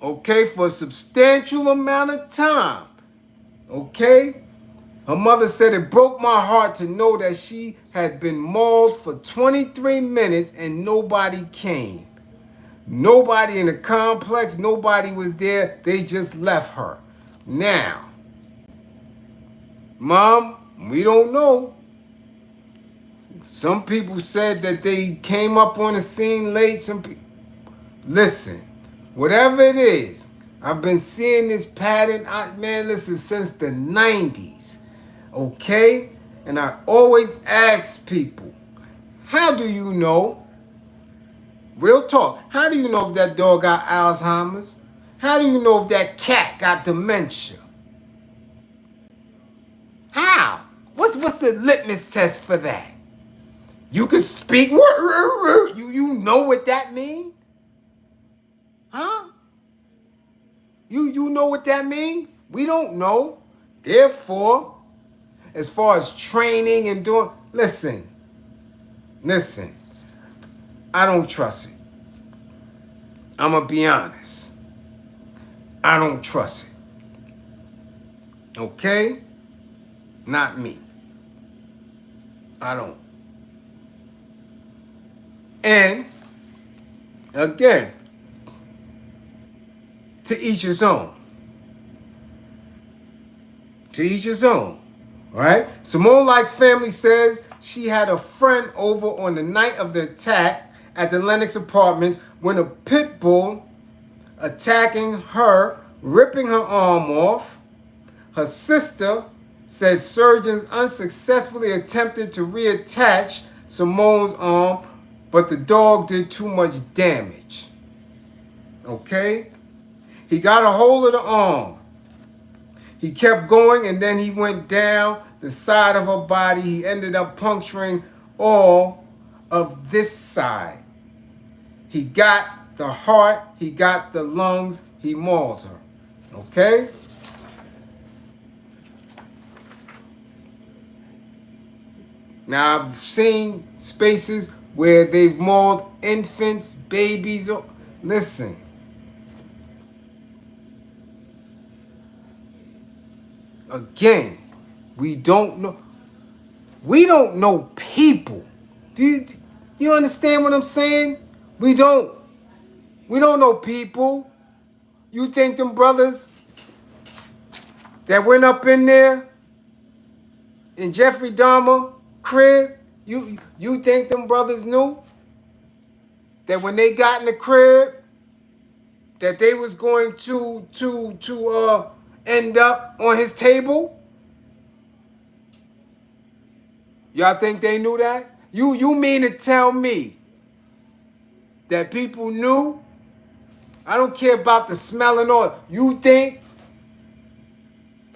Okay? For a substantial amount of time. Okay? Her mother said it broke my heart to know that she had been mauled for 23 minutes and nobody came. Nobody in the complex, nobody was there. They just left her. Now, Mom, we don't know. Some people said that they came up on the scene late. Listen, whatever it is, I've been seeing this pattern, man, listen, since the 90s. Okay? And I always ask people, how do you know? Real talk. How do you know if that dog got Alzheimer's? How do you know if that cat got dementia? How? What's the litmus test for that? You can speak. You know what that means? Huh? You know what that means? We don't know. Therefore, as far as training and doing, listen. I don't trust it. I'm going to be honest. I don't trust it. Okay? Not me. I don't. And, again, to each his own. To each his own. Right? Simone Lyte's family says she had a friend over on the night of the attack at the Lennox Apartments when a pit bull attacking her, ripping her arm off. Her sister said surgeons unsuccessfully attempted to reattach Simone's arm, but the dog did too much damage. Okay? He got a hold of the arm. He kept going and then he went down the side of her body. He ended up puncturing all of this side. He got the heart, he got the lungs, he mauled her. Okay? Now I've seen spaces where they've mauled infants, babies. Listen, Again, we don't know. We don't know people. Do you understand what I'm saying? We don't know people. You think them brothers that went up in there in Jeffrey Dahmer crib, you think them brothers knew that when they got in the crib that they was going to end up on his table? Y'all think they knew that? You mean to tell me that people knew? I don't care about the smell and all. You think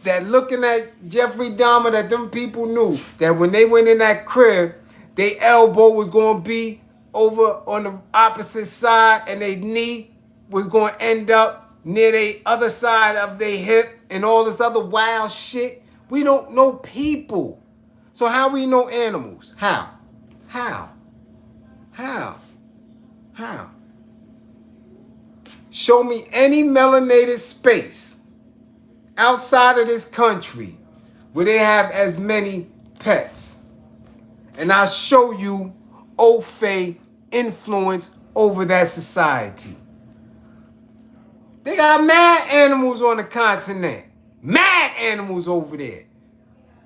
that looking at Jeffrey Dahmer, that them people knew that when they went in that crib, their elbow was going to be over on the opposite side and their knee was going to end up near the other side of their hip and all this other wild shit? We don't know people. So how we know animals? How? Show me any melanated space outside of this country where they have as many pets. And I'll show you Ofe influence over that society. They got mad animals on the continent. Mad animals over there.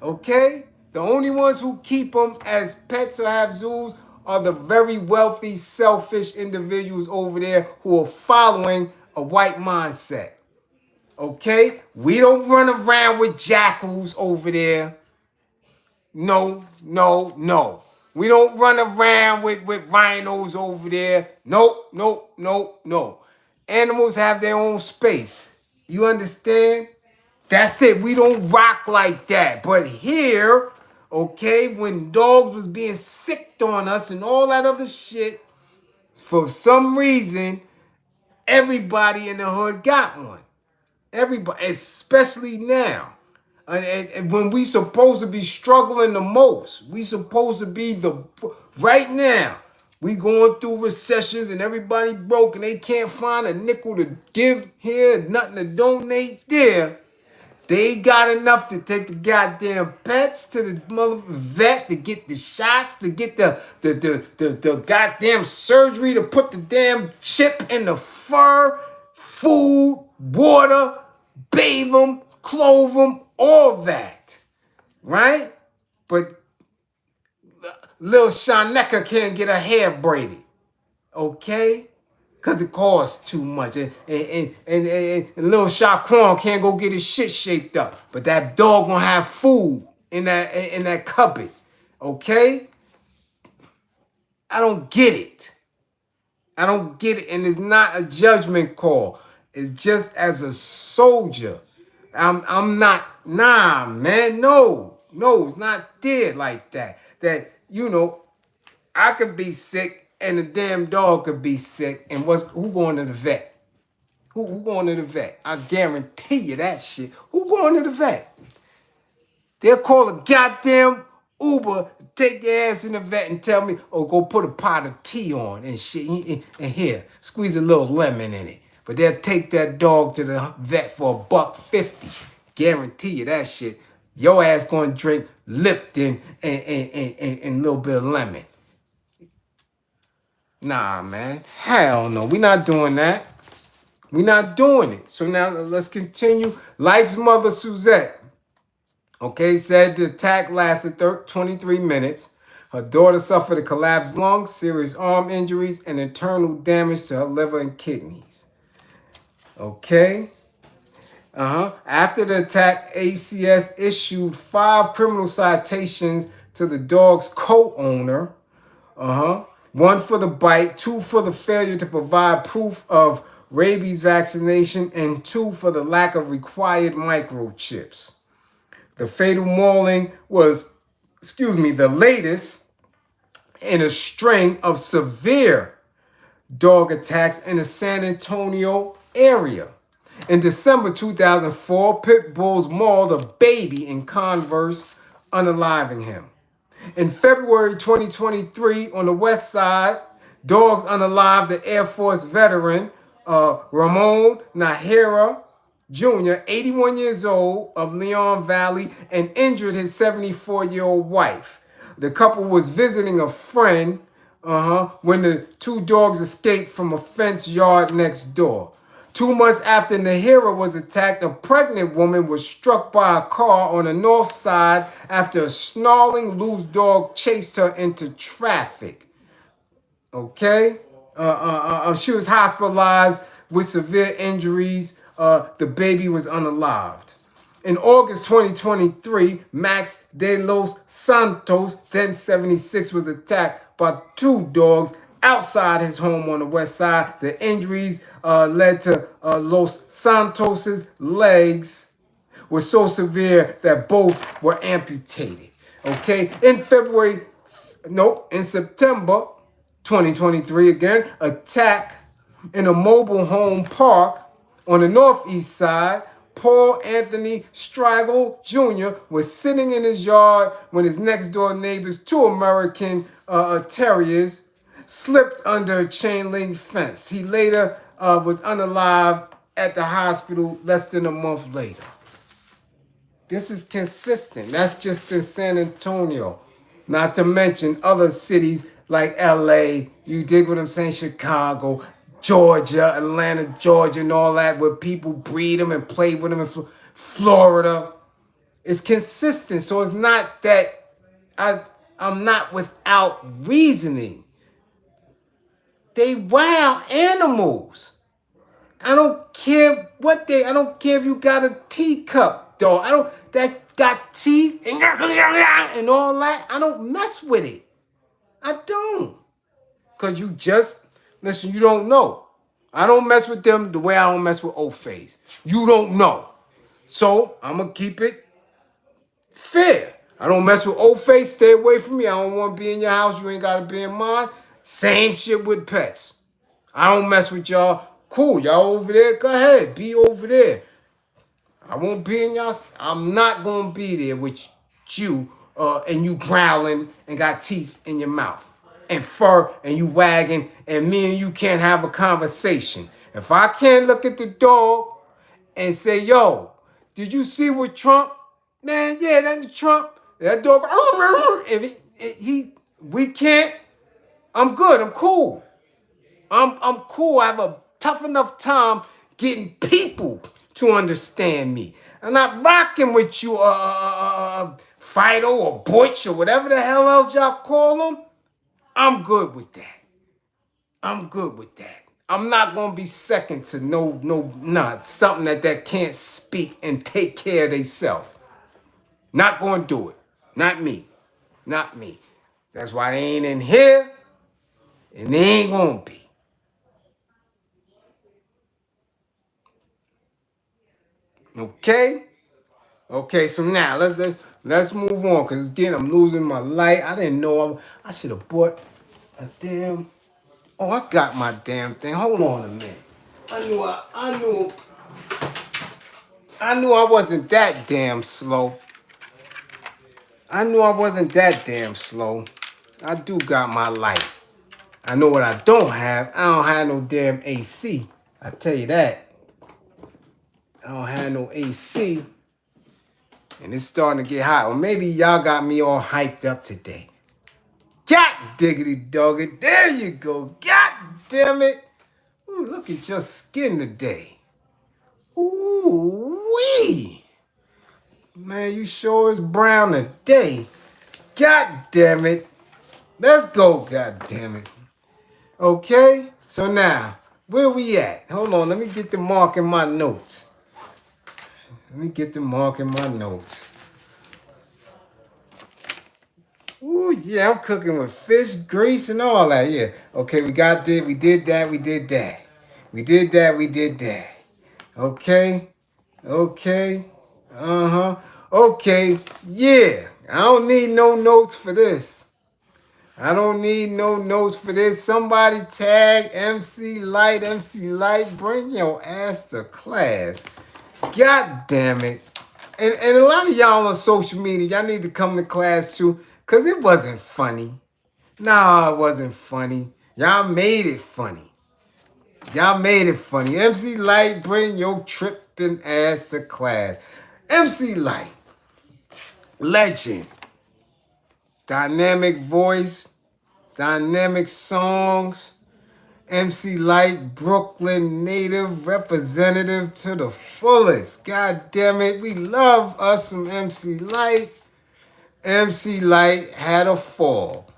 Okay? The only ones who keep them as pets or have zoos are the very wealthy, selfish individuals over there who are following a white mindset. Okay? We don't run around with jackals over there. No. We don't run around with rhinos over there. No. Animals have their own space. You understand? That's it. We don't rock like that. But here, okay, when dogs was being sicked on us and all that other shit, for some reason, everybody in the hood got one. Everybody, especially now. And when we supposed to be struggling the most, we supposed to be right now, we going through recessions and everybody broke and they can't find a nickel to give here, nothing to donate there. They got enough to take the goddamn pets to the mother vet to get the shots, to get the goddamn surgery, to put the damn chip in the fur, food, water, bathe them, clothe them, all that. Right? But little Shaneka can't get her hair braided. Okay? Because it costs too much. And little Shaquan can't go get his shit shaped up. But that dog gonna have food in that cupboard. Okay? I don't get it. And it's not a judgment call. It's just as a soldier. I'm not, nah, man, no, it's not there like that. That, I could be sick and the damn dog could be sick, and who going to the vet? Who going to the vet? I guarantee you that shit. Who going to the vet? They'll call a goddamn Uber, take their ass in the vet and tell me, oh, go put a pot of tea on and shit, and here, squeeze a little lemon in it. But they'll take that dog to the vet for $1.50. Guarantee you that shit. Your ass gonna drink Lipton and a little bit of lemon. Nah, man. Hell no. We not doing that. We not doing it. So now let's continue. Lyte's mother, Suzette, okay, said the attack lasted 23 minutes. Her daughter suffered a collapsed lung, serious arm injuries, and internal damage to her liver and kidneys. Okay? After the attack, ACS issued 5 criminal citations to the dog's co-owner. 1 for the bite, 2 for the failure to provide proof of rabies vaccination, and 2 for the lack of required microchips. The fatal mauling was, the latest in a string of severe dog attacks in the San Antonio area. In December 2004, pit bulls mauled a baby in Converse, unaliving him. In February 2023, on the west side, dogs unalived the Air Force veteran Ramon Nahira Jr., 81 years old, of Leon Valley, and injured his 74-year-old wife. The couple was visiting a friend when the two dogs escaped from a fenced yard next door. 2 months after Nahira was attacked, a pregnant woman was struck by a car on the north side after a snarling loose dog chased her into traffic. Okay? She was hospitalized with severe injuries. The baby was unalived. In August 2023, Max de los Santos, then 76, was attacked by 2 dogs outside his home on the west side. The injuries led to Los Santos's legs were so severe that both were amputated. Okay? In September 2023, again, attack in a mobile home park on the northeast side. Paul Anthony Straggle Jr. was sitting in his yard when his next door neighbor's 2 American terriers slipped under a chain link fence. He later was unalived at the hospital less than a month later. This is consistent. That's just in San Antonio. Not to mention other cities like LA, you dig what I'm saying, Chicago, Georgia, Atlanta, Georgia, and all that, where people breed them and play with them in Florida. It's consistent. So it's not that I'm not without reasoning. They wild animals. I don't care I don't care if you got a teacup, dog. That got teeth and all that. I don't mess with it. I don't. Because you don't know. I don't mess with them the way I don't mess with O-Phase. You don't know. So, I'm going to keep it fair. I don't mess with O-Phase. Stay away from me. I don't want to be in your house. You ain't got to be in mine. Same shit with pets. I don't mess with y'all. Cool, y'all over there? Go ahead. Be over there. I won't be in y'all. I'm not going to be there with you and you growling and got teeth in your mouth and fur and you wagging and me and you can't have a conversation. If I can't look at the dog and say, yo, did you see what Trump? Man, yeah, that's Trump. That dog, we can't. I'm good. I'm cool. I'm cool. I have a tough enough time getting people to understand me. I'm not rocking with you, Fido or Butch or whatever the hell else y'all call them. I'm good with that. I'm good with that. I'm not gonna be second to something that can't speak and take care of themselves. Not gonna do it. Not me. Not me. That's why they ain't in here, and they ain't gonna be. Okay? Okay, so now let's move on, because again, I'm losing my light. I didn't know I should have bought a damn. Oh, I got my damn thing. Hold on a minute. I knew I wasn't that damn slow. I knew I wasn't that damn slow. I do got my light. I know what I don't have. I don't have no damn AC. I tell you that. I don't have no AC. And it's starting to get hot. Or maybe y'all got me all hyped up today. God diggity dog it. There you go. God damn it. Ooh, look at your skin today. Ooh wee. Man, you sure is brown today. God damn it. Let's go, god damn it. Okay? So now, where we at? Hold on, let me get the mark in my notes. Ooh, yeah, I'm cooking with fish grease and all that. Yeah. Okay, we did that. Okay. Okay, yeah. I don't need no notes for this. Somebody tag MC Lyte, bring your ass to class. God damn it. And a lot of y'all on social media, y'all need to come to class too, because it wasn't funny. Nah, it wasn't funny. Y'all made it funny. MC Lyte, bring your trip ripping ass to class. MC Lyte, legend, dynamic voice, dynamic songs. MC Lyte, Brooklyn native representative to the fullest. God damn it, we love us some MC Lyte. MC Lyte had a fall.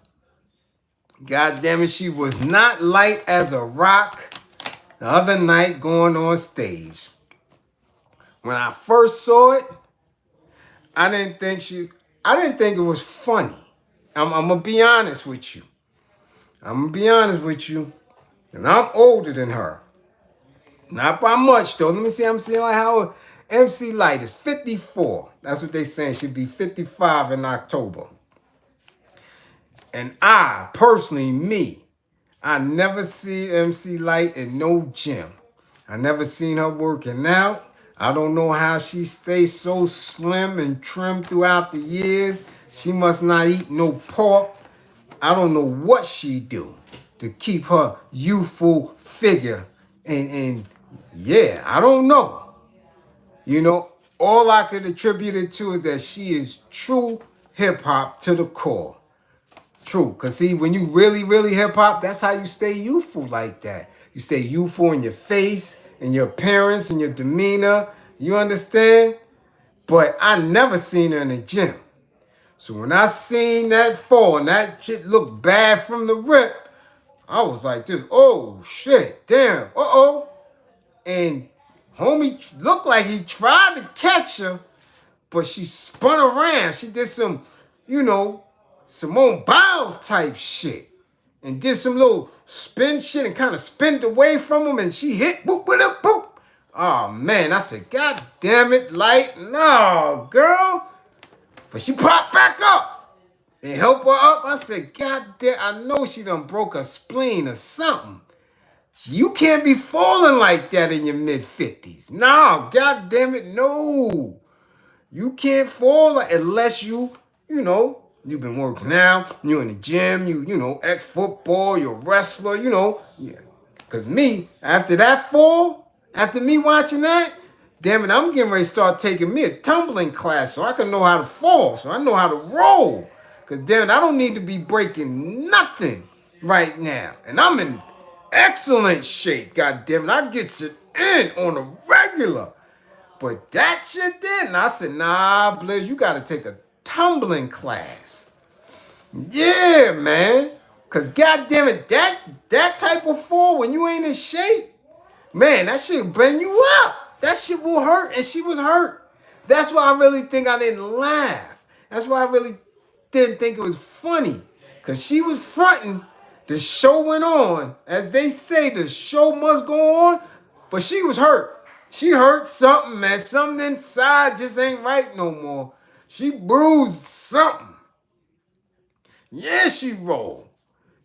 God damn it, she was not light as a rock the other night going on stage. When I first saw it, I didn't think it was funny. I'm gonna be honest with you. And I'm older than her. Not by much though. Let me see. I'm seeing like how MC Lyte is 54. That's what they saying. She'll be 55 in October. And I, personally, I never see MC Lyte in no gym. I never seen her working out. I don't know how she stays so slim and trim throughout the years. She must not eat no pork. I don't know what she do to keep her youthful figure. And yeah, I don't know. You know, all I could attribute it to is that she is true hip-hop to the core. True, because see, when you really hip-hop, that's how you stay youthful like that. You stay youthful in your face, in your appearance, in your demeanor. You understand? But I never seen her in the gym. So when I seen that fall and that shit looked bad from the rip, I was like this, oh shit, damn, uh-oh. And homie looked like he tried to catch her, but she spun around. She did some, Simone Biles type shit. And did some little spin shit and kind of spinned away from him and she hit, boop, boop, boop. Oh man, I said, God damn it, Lyte, no, girl. But she popped back up and helped her up. I said, God damn, I know she done broke her spleen or something. You can't be falling like that in your mid-50s. No, God damn it, no. You can't fall unless you've been working out, you're in the gym, ex-football, you're a wrestler, Yeah. Because me, after that fall, after me watching that, damn it, I'm getting ready to start taking me a tumbling class so I can know how to fall, so I know how to roll. Because damn it, I don't need to be breaking nothing right now. And I'm in excellent shape, god damn it. I get it in on a regular. But that shit did. And I said, nah, Bliz, you got to take a tumbling class. Yeah, man. Because goddamn it, that type of fall when you ain't in shape, man, that shit bring you up. That shit will hurt. And she was hurt. That's why I really think I didn't laugh. That's why I really didn't think it was funny. Because she was fronting. The show went on. As they say, the show must go on. But she was hurt. She hurt something, man. Something inside just ain't right no more. She bruised something. Yeah, she rolled.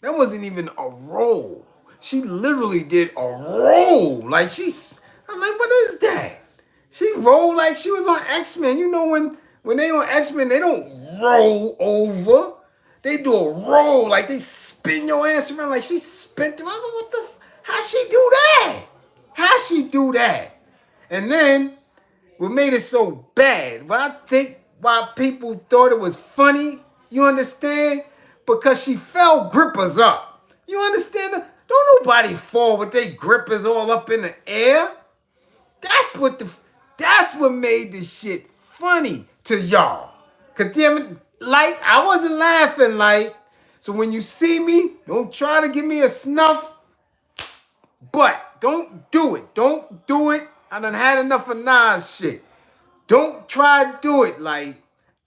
That wasn't even a roll. She literally did a roll. I'm like, what is that? She rolled like she was on X-Men. You know when they on X-Men, they don't roll over. They do a roll, like they spin your ass around like she spent them. I don't know how she do that? How she do that? And then, what made it so bad, what I think why people thought it was funny, you understand? Because she fell grippers up. You understand? Don't nobody fall with their grippers all up in the air. That's what made this shit funny to y'all. Cause damn it, Lyte, I wasn't laughing, Lyte. So when you see me, don't try to give me a snuff. But don't do it. Don't do it. I done had enough of Nas shit. Don't try to do it. Like,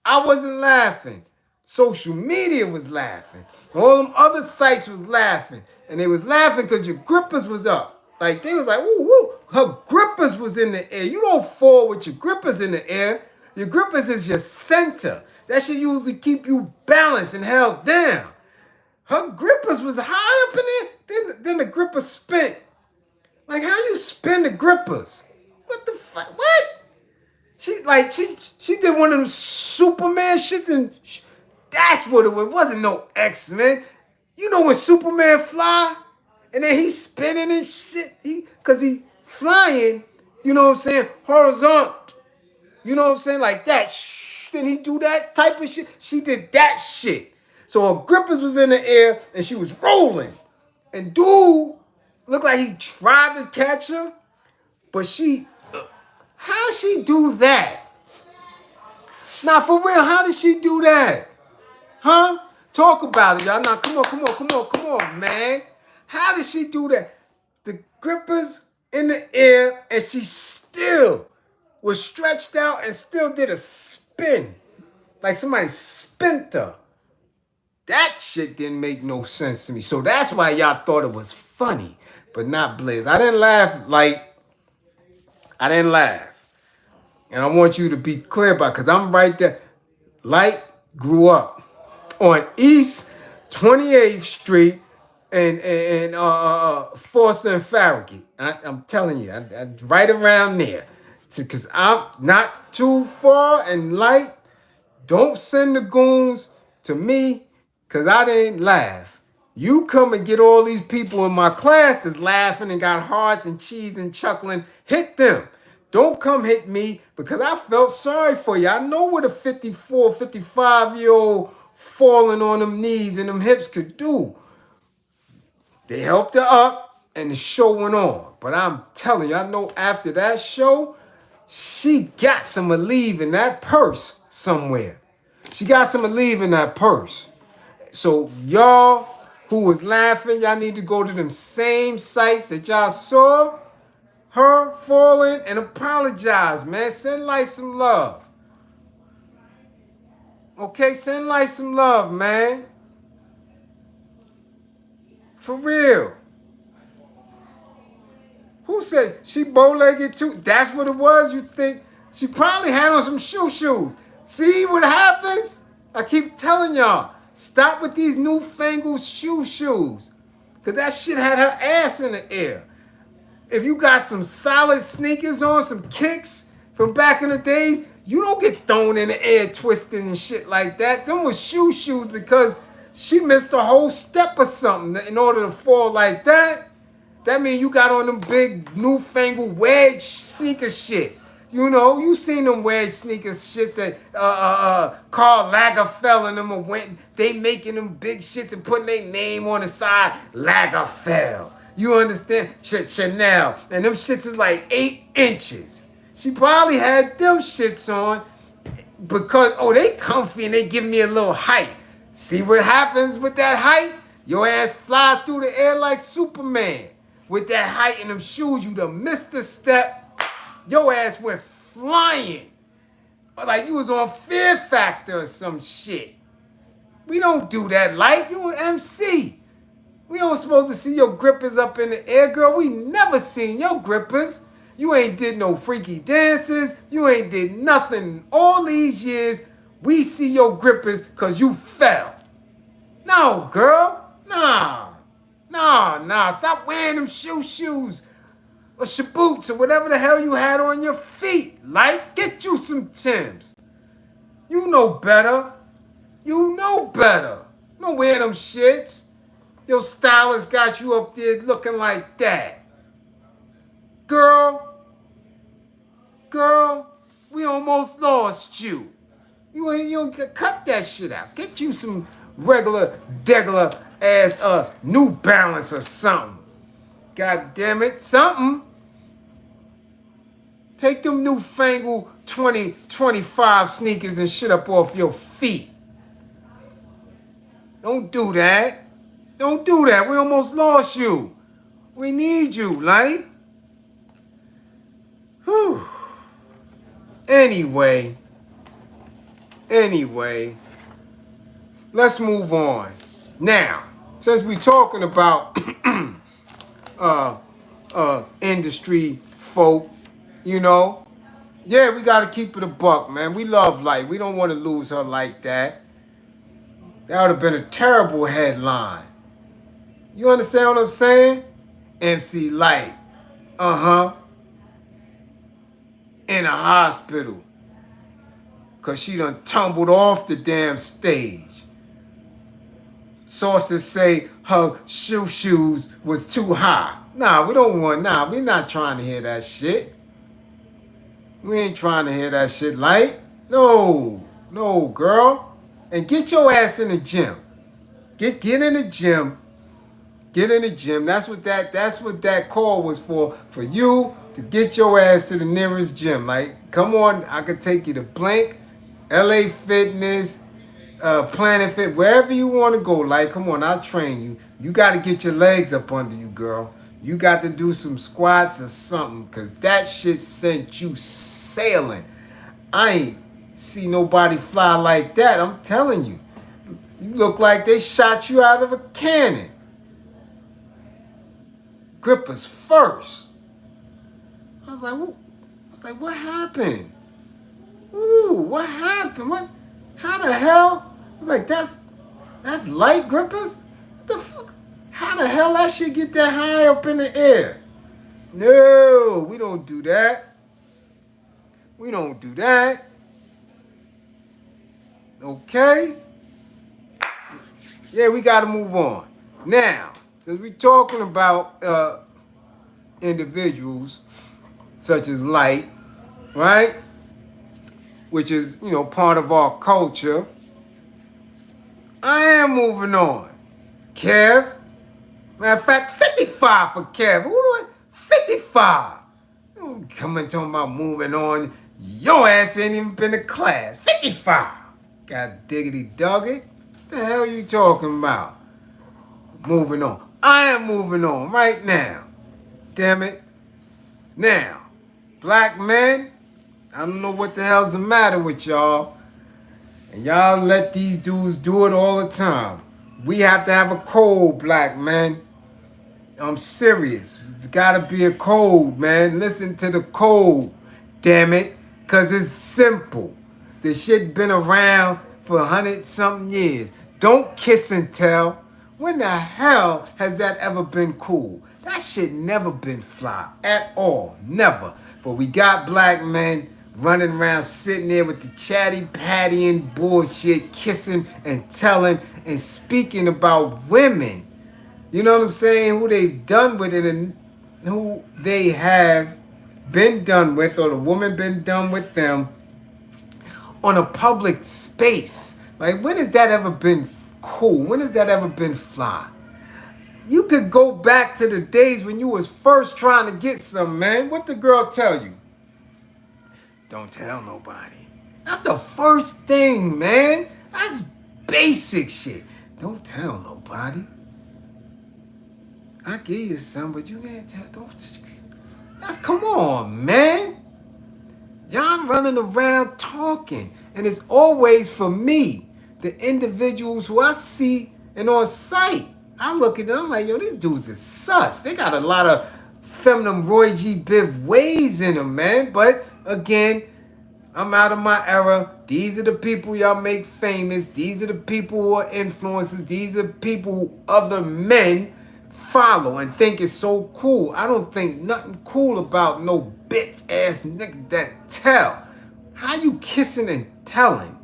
I wasn't laughing. Social media was laughing. All them other sites was laughing. And they was laughing because your grippers was up. Like, they was like, woo, woo. Her grippers was in the air. You don't fall with your grippers in the air. Your grippers is your center. That should usually keep you balanced and held down. Her grippers was high up in there. Then the grippers spent. Like, how you spin the grippers? What the fuck? What? She did one of them Superman shits and that's what it was. It wasn't no X-Men. You know when Superman fly and then he's spinning and shit? Cause he flying You know what I'm saying? Horizontal. You know what I'm saying? Like that. Shh. Then he do that type of shit. She did that shit. So her grippers was in the air and she was rolling. And dude looked like he tried to catch her, but how she do that? Now for real, how did she do that? Huh? Talk about it, y'all. Now come on, man. How did she do that? The grippers in the air and she still was stretched out and still did a spin. Like somebody spent her. That shit didn't make no sense to me. So that's why y'all thought it was funny, but not Bliz. I didn't laugh I didn't laugh. And I want you to be clear about it, because I'm right there. Lyte grew up on East 28th Street and Forster and Farragut. I'm telling you, I right around there. Because I'm not too far, and Lyte, don't send the goons to me, because I didn't laugh. You come and get all these people in my class that's laughing and got hearts and cheese and chuckling. Hit them. Don't come hit me, because I felt sorry for you. I know what a 54, 55-year-old falling on them knees and them hips could do. They helped her up and the show went on. But I'm telling you, I know after that show, she got some Aleve in that purse somewhere. She got some Aleve in that purse. So y'all who was laughing, y'all need to go to them same sites that y'all saw her falling and apologize, man. Send Lyte some love. Okay, send Lyte some love, man. For real. Who said she bow-legged too? That's what it was, you think? She probably had on some shoes. See what happens? I keep telling y'all, stop with these newfangled shoes. Because that shit had her ass in the air. If you got some solid sneakers on, some kicks from back in the days, you don't get thrown in the air twisting and shit like that. Them was shoes because she missed a whole step or something in order to fall like that. That means you got on them big newfangled wedge sneaker shits. You know, you seen them wedge sneaker shits that Karl Lagerfeld and them went. They making them big shits and putting their name on the side, Lagerfeld. You understand? Chanel. And them shits is like 8 inches. She probably had them shits on because, they comfy and they give me a little height. See what happens with that height? Your ass fly through the air like Superman. With that height in them shoes, you done missed a step. Your ass went flying. Like you was on Fear Factor or some shit. We don't do that, Lyte. You an MC. We don't supposed to see your grippers up in the air, girl. We never seen your grippers. You ain't did no freaky dances. You ain't did nothing all these years. We see your grippers because you fell. No, girl. Nah. Stop wearing them shoes. Or boots or whatever the hell you had on your feet. Lyte, get you some Timbs. You know better. Don't wear them shits. Your stylist got you up there looking like that. Girl, we almost lost you. You cut that shit out. Get you some regular ass New Balance or something. God damn it, something. Take them newfangled 2025 sneakers and shit up off your feet. Don't do that. We almost lost you. We need you, Lyte. Whew. Anyway, let's move on. Now, since we talking about industry folk, we gotta keep it a buck, man. We love Lyte. We don't want to lose her like that. That would have been a terrible headline. You understand what I'm saying? MC Lyte. In a hospital. Because she done tumbled off the damn stage. Sources say her shoes was too high. We're not trying to hear that shit. We ain't trying to hear that shit, Lyte. No, no, girl. And get your ass in the gym. Get in the gym. Get in the gym. That's what that call was for you to get your ass to the nearest gym. Like, come on, I could take you to Blank, LA Fitness, Planet Fit, wherever you want to go. Like, come on, I'll train you. You got to get your legs up under you, girl. You got to do some squats or something, because that shit sent you sailing. I ain't see nobody fly like that. I'm telling you. You look like they shot you out of a cannon. Grippers first. I was like, what happened? Ooh, what happened? What? How the hell? I was like, that's light grippers? What the fuck? How the hell that shit get that high up in the air? No, we don't do that. We don't do that. Okay? Yeah, we gotta move on. Now, since we're talking about individuals such as Lyte, right? Which is, part of our culture. I am moving on. Kev. Matter of fact, 55 for Kev. Who do I? 55. Don't come and talking about moving on. Your ass ain't even been to class. 55. God diggity doggy. What the hell you talking about? Moving on. I am moving on right now. Damn it. Now, black men, I don't know what the hell's the matter with y'all. And y'all let these dudes do it all the time. We have to have a code, black men. I'm serious. It's gotta be a code, man. Listen to the code, damn it. Cause it's simple. The shit been around for 100-something years. Don't kiss and tell. When the hell has that ever been cool? That shit never been fly at all. Never. But we got black men running around sitting there with the chatty pattying bullshit, kissing and telling and speaking about women. You know what I'm saying? Who they've done with it and who they have been done with, or the woman been done with them on a public space. Like, when has that ever been cool? When has that ever been fly? You could go back to the days when you was first trying to get some, man. What the girl tell you? Don't tell nobody. That's the first thing, man. That's basic shit. Don't tell nobody. I give you some, but you can't tell. Come on, man. Y'all running around talking. And it's always for me, the individuals who I see and on sight. I look at them, I'm like, yo, these dudes are sus. They got a lot of feminine Roy G. Biv ways in them, man. But again, I'm out of my era. These are the people y'all make famous. These are the people who are influencers. These are people who other men follow and think it's so cool. I don't think nothing cool about no bitch ass nigga that tell. How you kissing and telling?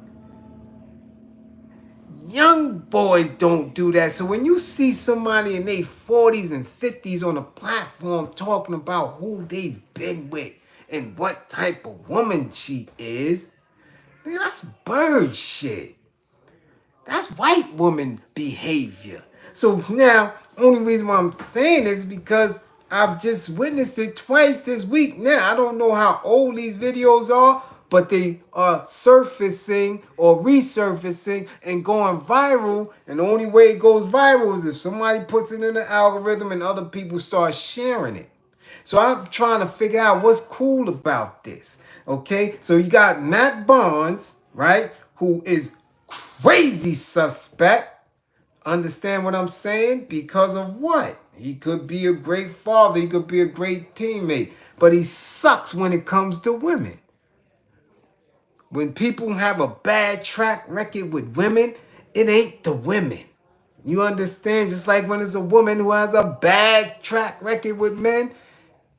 Young boys don't do that. So when you see somebody in their 40s and 50s on a platform talking about who they've been with and what type of woman she is, nigga, that's bird shit. That's white woman behavior. So now, only reason why I'm saying this is because I've just witnessed it twice this week. Now, I don't know how old these videos are, but they are surfacing or resurfacing and going viral. And the only way it goes viral is if somebody puts it in the algorithm and other people start sharing it. So I'm trying to figure out what's cool about this. Okay, so you got Matt Barnes, right, who is crazy suspect. Understand what I'm saying? Because of what? He could be a great father. He could be a great teammate. But he sucks when it comes to women. When people have a bad track record with women, it ain't the women. You understand? Just like when it's a woman who has a bad track record with men,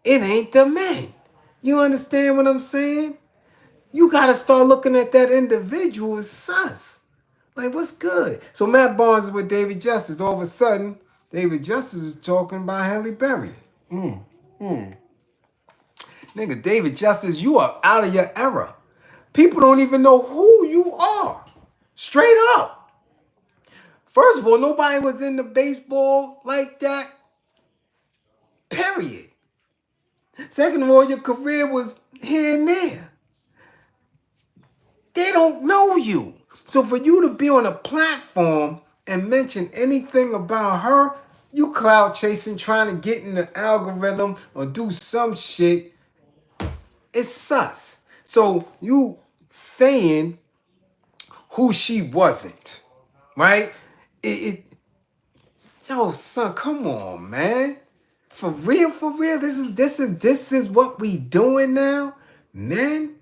it ain't the men. You understand what I'm saying? You got to start looking at that individual as sus. Like, what's good? So Matt Barnes is with David Justice. All of a sudden, David Justice is talking about Halle Berry. Nigga, David Justice, you are out of your era. People don't even know who you are. Straight up. First of all, nobody was into baseball like that. Period. Second of all, your career was here and there. They don't know you. So for you to be on a platform and mention anything about her, you cloud chasing, trying to get in the algorithm or do some shit, it's sus. So you saying who she wasn't, right? Yo, son, come on, man. For real, for real. This is what we doing now, man.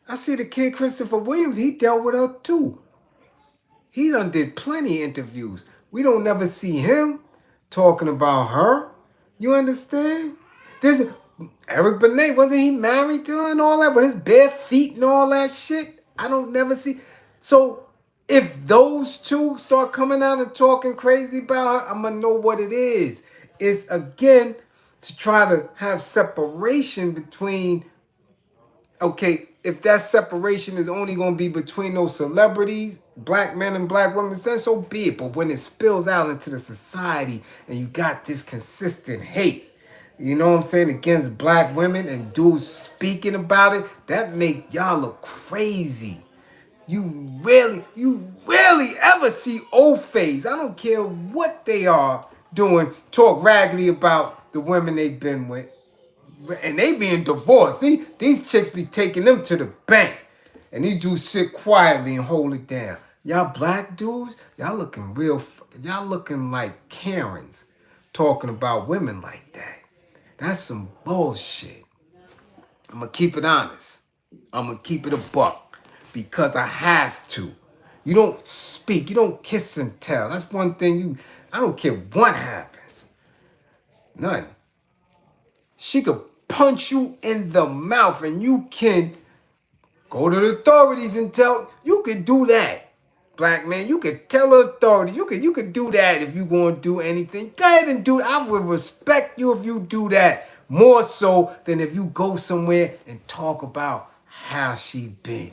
I see the kid Christopher Williams. He dealt with her too. He done did plenty of interviews. We don't never see him talking about her. You understand? This Eric Benet, wasn't he married to her and all that with his bare feet and all that shit? I don't never see. So if those two start coming out and talking crazy about her, I'm gonna know what it is. It's again to try to have separation between, okay, if that separation is only going to be between those celebrities, black men and black women, then so be it. But when it spills out into the society and you got this consistent hate, you know what I'm saying, against black women and dudes speaking about it, that make y'all look crazy. You rarely ever see old face. I don't care what they are doing, talk raggedy about the women they've been with. And they being divorced. These chicks be taking them to the bank. And these dudes sit quietly and hold it down. Y'all black dudes, y'all looking like Karens talking about women like that. That's some bullshit. I'm going to keep it honest. I'm going to keep it a buck. Because I have to. You don't speak. You don't kiss and tell. That's one thing I don't care what happens. None. She could punch you in the mouth and you can go to the authorities and tell, you could do that. Black man, you could tell the authorities, you could do that if you gonna do anything. Go ahead and do it. I would respect you if you do that more so than if you go somewhere and talk about how she been,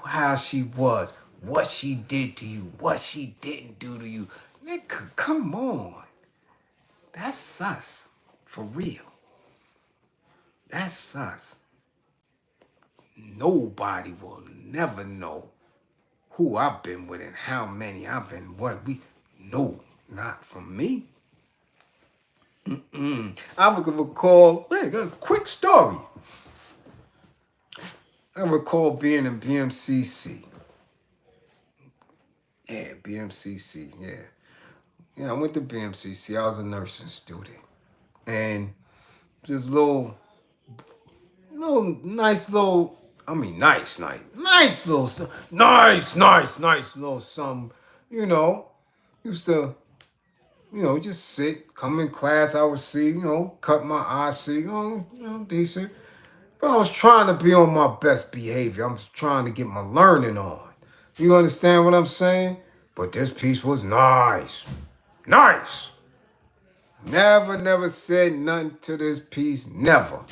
how she was, what she did to you, what she didn't do to you. Nigga, come on. That's sus. For real. That's sus. Nobody will never know who I've been with and how many I've been with. No, not from me. I recall, a quick story. I recall being in BMCC. Yeah, BMCC, yeah. Yeah, I went to BMCC. I was a nursing student. And this nice little some, used to, just sit, come in class, I would see, cut my eye, see, decent. But I was trying to be on my best behavior. I was trying to get my learning on. You understand what I'm saying? But this piece was nice. Nice. Never said nothing to this piece. Never.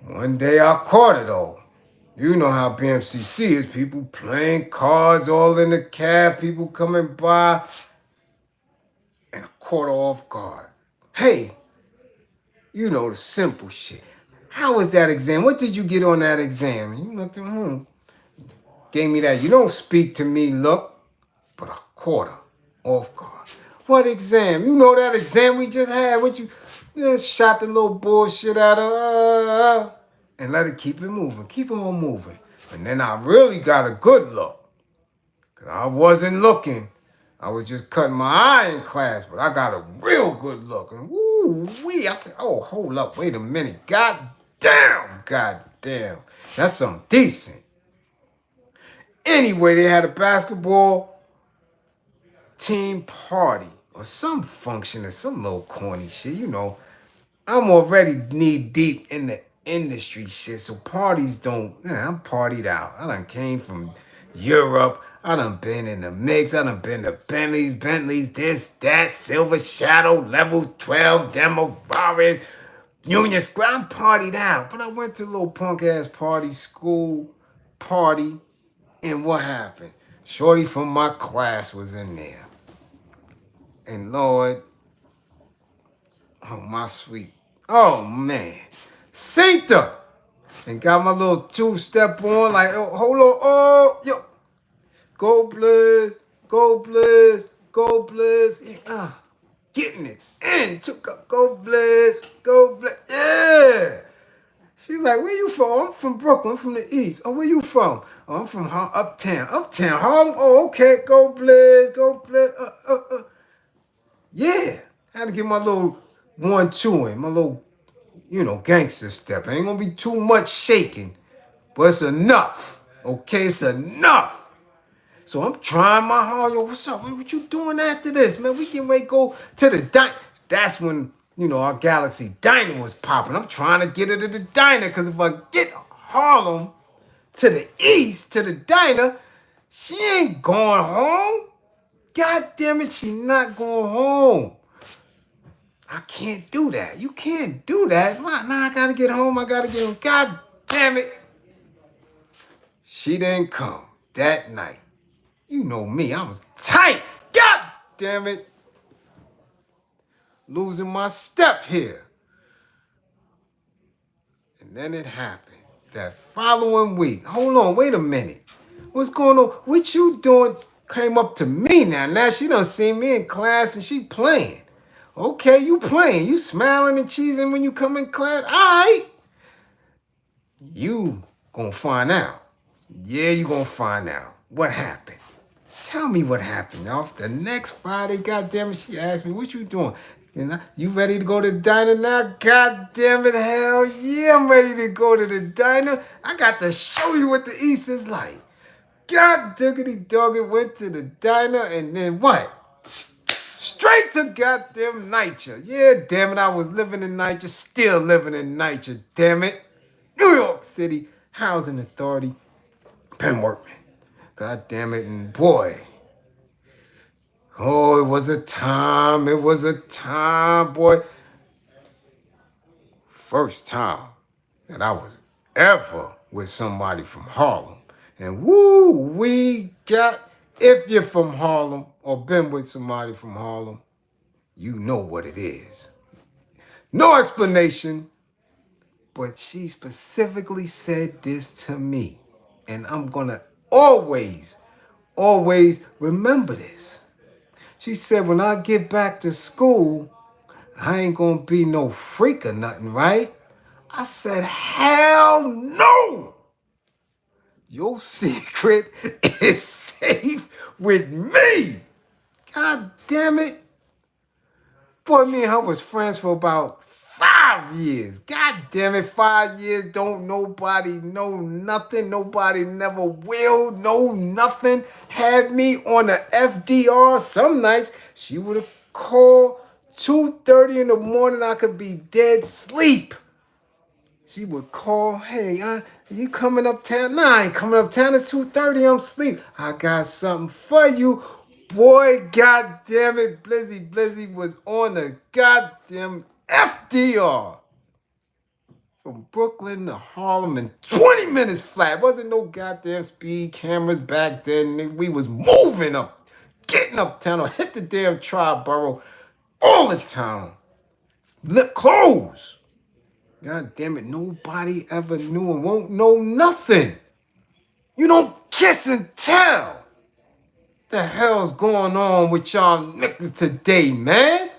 One day I caught it though. You know how BMCC is. People playing cards all in the cab. People coming by. And I caught her off guard. Hey, the simple shit. How was that exam? What did you get on that exam? You looked at gave me that. You don't speak to me, look. But I caught her off guard. What exam? You know that exam we just had? What you shot the little bullshit out of her and let her keep it moving. Keep on moving. And then I really got a good look. Because I wasn't looking. I was just cutting my eye in class, but I got a real good look. And woo-wee. I said, oh, hold up, wait a minute. God damn. That's something decent. Anyway, they had a basketball team party or some function or some little corny shit. I'm already knee deep in the industry shit, so parties don't, I'm partied out. I done came from Europe. I done been in the mix. I done been to Bentleys, this, that, Silver Shadow, Level 12, Demo, Rares, Union Square. I'm partied out. But I went to a little punk ass party, school party. And what happened? Shorty from my class was in there. And Lord, oh my sweet. Oh man. Synced her. And got my little two-step on, like, oh, hold on, oh, yo. Go Bliz, go Bliz, go Bliz. Yeah, getting it. And took up, go Bliz, go Bliz. Yeah. She's like, where you from? I'm from Brooklyn, from the East. Oh, where you from? Oh, I'm from Uptown. Uptown, Harlem? Oh, okay. Go Bliz, go Bliz. Yeah. I had to get my little 1-2 in, my little, gangster step. Ain't gonna be too much shaking, but it's enough. Okay, it's enough. So I'm trying my hard. Yo, what's up? What you doing after this, man? We can wait go to the diner. That's when, our Galaxy Diner was popping. I'm trying to get her to the diner because if I get Harlem to the east, to the diner, she ain't going home. God damn it, she not going home. I can't do that. You can't do that. Nah, I gotta get home. I gotta get home. God damn it. She didn't come that night. You know me, I'm tight. God damn it. Losing my step here. And then it happened. That following week. Hold on, wait a minute. What's going on? What you doing? Came up to me now. Now she done seen me in class and she playing. Okay, you playing. You smiling and cheesing when you come in class. All right. You gonna find out. Yeah, you gonna find out. What happened? Tell me what happened, y'all. The next Friday, goddamn it, she asked me, what you doing? You ready to go to the diner now? God damn it, hell yeah, I'm ready to go to the diner. I got to show you what the East is like. God diggity dog, it went to the diner and then what? Straight to goddamn NYCHA. Yeah, damn it, I was living in NYCHA, still living in NYCHA, damn it. New York City Housing Authority, Penn Workman. God damn it, and boy. Oh, it was a time, boy. First time that I was ever with somebody from Harlem. And woo, if you're from Harlem or been with somebody from Harlem, you know what it is. No explanation, but she specifically said this to me. And I'm gonna always remember this. She said, when I get back to school, I ain't gonna be no freak or nothing, right? I said, hell no! Your secret is safe with me! God damn it. Boy, me and her was friends for about 5 years. God damn it, 5 years, don't nobody know nothing. Nobody never will know nothing. Had me on the FDR. Some nights, she would have called 2:30 in the morning. I could be dead sleep. She would call, hey, you coming uptown? Nah, I ain't coming uptown. It's 2:30. I'm asleep. I got something for you. Boy, goddamn it, Blizzy was on the goddamn FDR. From Brooklyn to Harlem in 20 minutes flat. Wasn't no goddamn speed cameras back then. We was moving up, getting uptown or hit the damn tri-borough all the time. Lip closed. God damn it, nobody ever knew and won't know nothing. You don't kiss and tell. The hell's going on with y'all niggas today, man?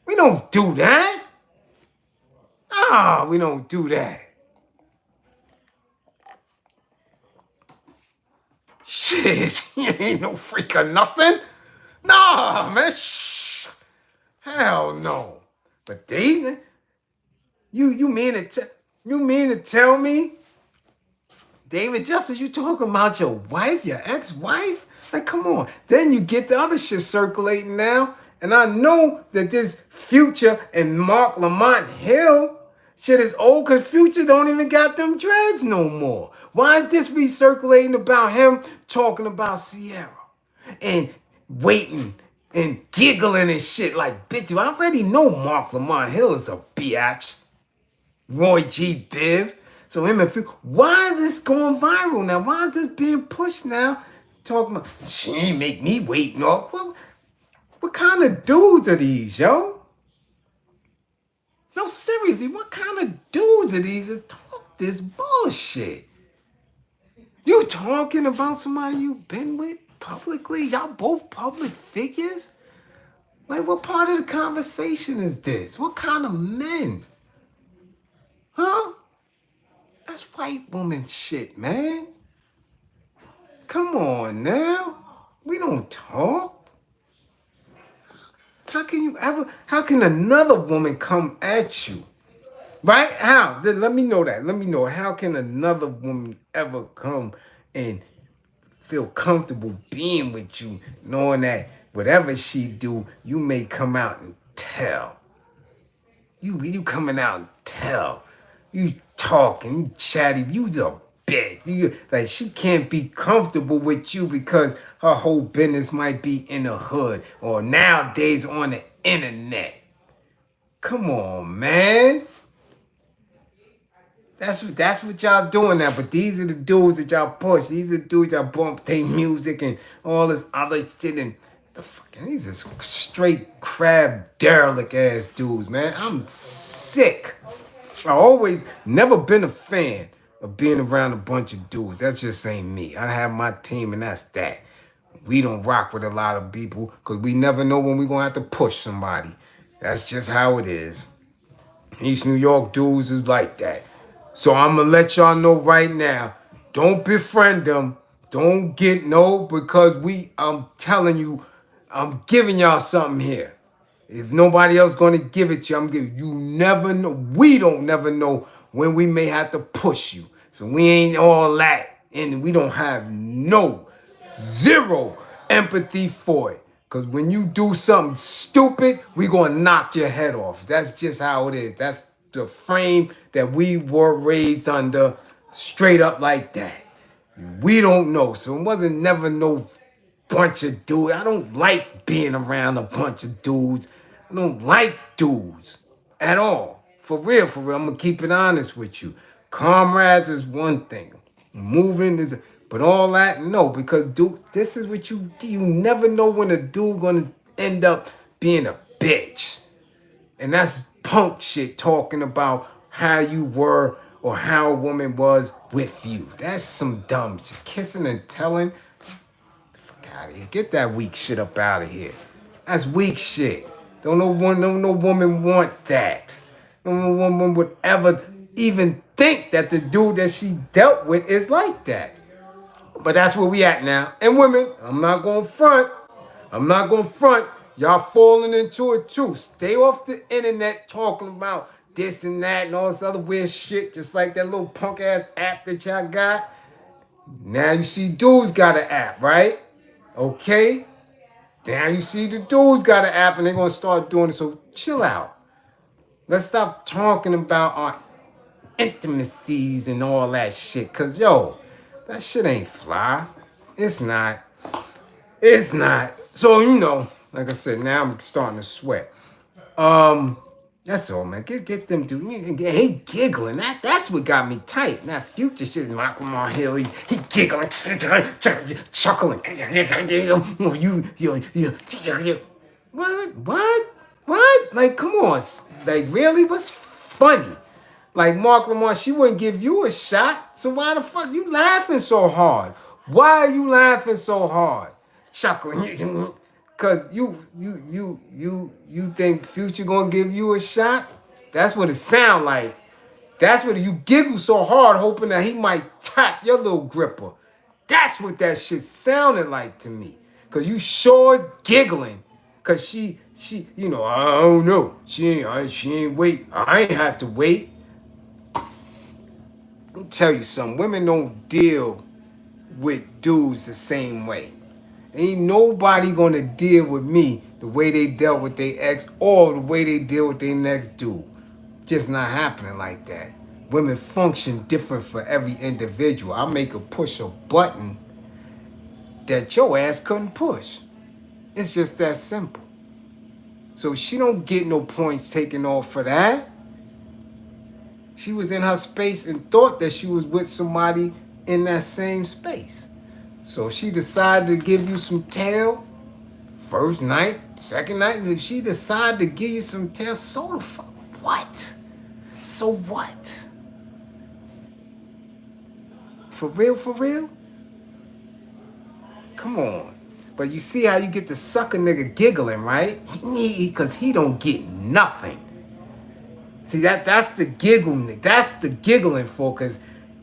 We don't do that. We don't do that. Shit, you ain't no freak or nothing. Nah, man, shh. Hell no. But they, you mean to tell me, David Justice, you talking about your wife, your ex-wife? Like, come on. Then you get the other shit circulating now. And I know that this Future and Mark Lamont Hill shit is old because Future don't even got them dreads no more. Why is this recirculating about him talking about Sierra? And waiting and giggling and shit like, bitch, I already know Mark Lamont Hill is a biatch. Roy G. Biv. So him and Phil, why is this going viral now? Why is this being pushed now? Talking about, she ain't make me wait, no. What kind of dudes are these, yo? No, seriously, what kind of dudes are these that talk this bullshit? You talking about somebody you've been with publicly? Y'all both public figures? Like, what part of the conversation is this? What kind of men? Huh? That's white woman shit, man. Come on now. We don't talk. How can another woman come at you? Right? How? Let me know that. Let me know. How can another woman ever come and feel comfortable being with you, knowing that whatever she do, you may come out and tell. You coming out and tell. You talking, you chatty, you's a bitch. Like she can't be comfortable with you because her whole business might be in the hood or nowadays on the internet. Come on, man. That's what y'all doing now. But these are the dudes that y'all push. These are the dudes y'all bump their music and all this other shit and the fucking these are straight crab derelict ass dudes, man. I'm sick. I always never been a fan of being around a bunch of dudes. That just ain't me. I have my team and that's that. We don't rock with a lot of people because we never know when we're gonna have to push somebody. That's just how it is. East New York dudes is like that. So I'm gonna let y'all know right now. Don't befriend them. Don't get no because I'm telling you, I'm giving y'all something here. If nobody else gonna give it to you, I'm giving you never know. We don't never know when we may have to push you. So we ain't all that. And we don't have zero empathy for it. Because when you do something stupid, we going to knock your head off. That's just how it is. That's the frame that we were raised under, straight up like that. We don't know. So it wasn't never no bunch of dudes. I don't like being around a bunch of dudes. I don't like dudes at all. For real, I'm going to keep it honest with you. Comrades is one thing. Moving is, but all that, no, because dude, this is what you never know when a dude gonna end up being a bitch. And that's punk shit talking about how you were or how a woman was with you. That's some dumb shit. Kissing and telling. Fuck out of here. Get that weak shit up out of here. That's weak shit. Don't no woman want that. No woman would ever even think that the dude that she dealt with is like that. But that's where we at now. And women, I'm not going to front. Y'all falling into it too. Stay off the internet talking about this and that and all this other weird shit, just like that little punk ass app that y'all got. Now you see dudes got an app, right? Okay? Now you see the dudes got an app and they're going to start doing it. So chill out. Let's stop talking about our intimacies and all that shit. Because, yo, that shit ain't fly. It's not. So, like I said, now I'm starting to sweat. That's all, man. Get them dude. He giggling. That's what got me tight. That Future shit, Michael Hill, he giggling, chuckling. What? Like, come on. Like, really? What's funny? Like, Mark Lamar, she wouldn't give you a shot. So why the fuck you laughing so hard? Why are you laughing so hard? Chuckling. Cause you think Future gonna give you a shot? That's what it sound like. That's what you giggle so hard hoping that he might tap your little gripper. That's what that shit sounded like to me. Cause you sure is giggling. Cause she, I don't know. She ain't wait. I ain't have to wait. Let me tell you something. Women don't deal with dudes the same way. Ain't nobody gonna deal with me the way they dealt with their ex or the way they deal with their next dude. Just not happening like that. Women function different for every individual. I make her push a button that your ass couldn't push. It's just that simple. So she don't get no points taken off for that. She was in her space and thought that she was with somebody in that same space. So if she decided to give you some tail, first night, second night, and if she decided to give you some tail, so the fuck, what? So what? For real, for real? Come on. But you see how you get the sucker nigga giggling, right? Because he don't get nothing. See, that's the giggle. That's the giggling for, because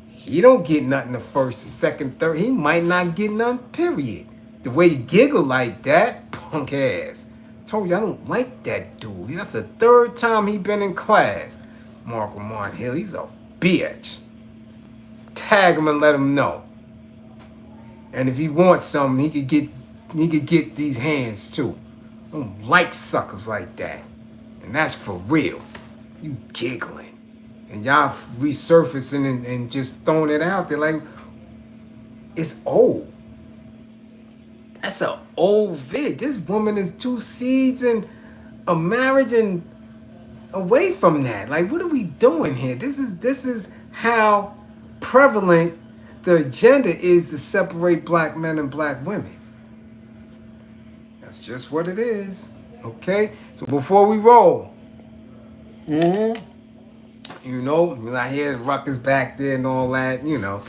he don't get nothing the first, second, third. He might not get nothing, period. The way you giggle like that, punk ass. Told you I don't like that dude. That's the third time he been in class. Marco Martin Hill, he's a bitch. Tag him and let him know. And if he wants something, he could get these hands too. I don't like suckers like that. And that's for real. You giggling. And y'all resurfacing and just throwing it out there like it's old. That's an old vid. This woman is 2 seeds and a marriage and away from that. Like, what are we doing here? This is how prevalent the agenda is to separate black men and black women. That's just what it is. Okay? So before we roll, you know, I hear ruckus back there and all that, you know.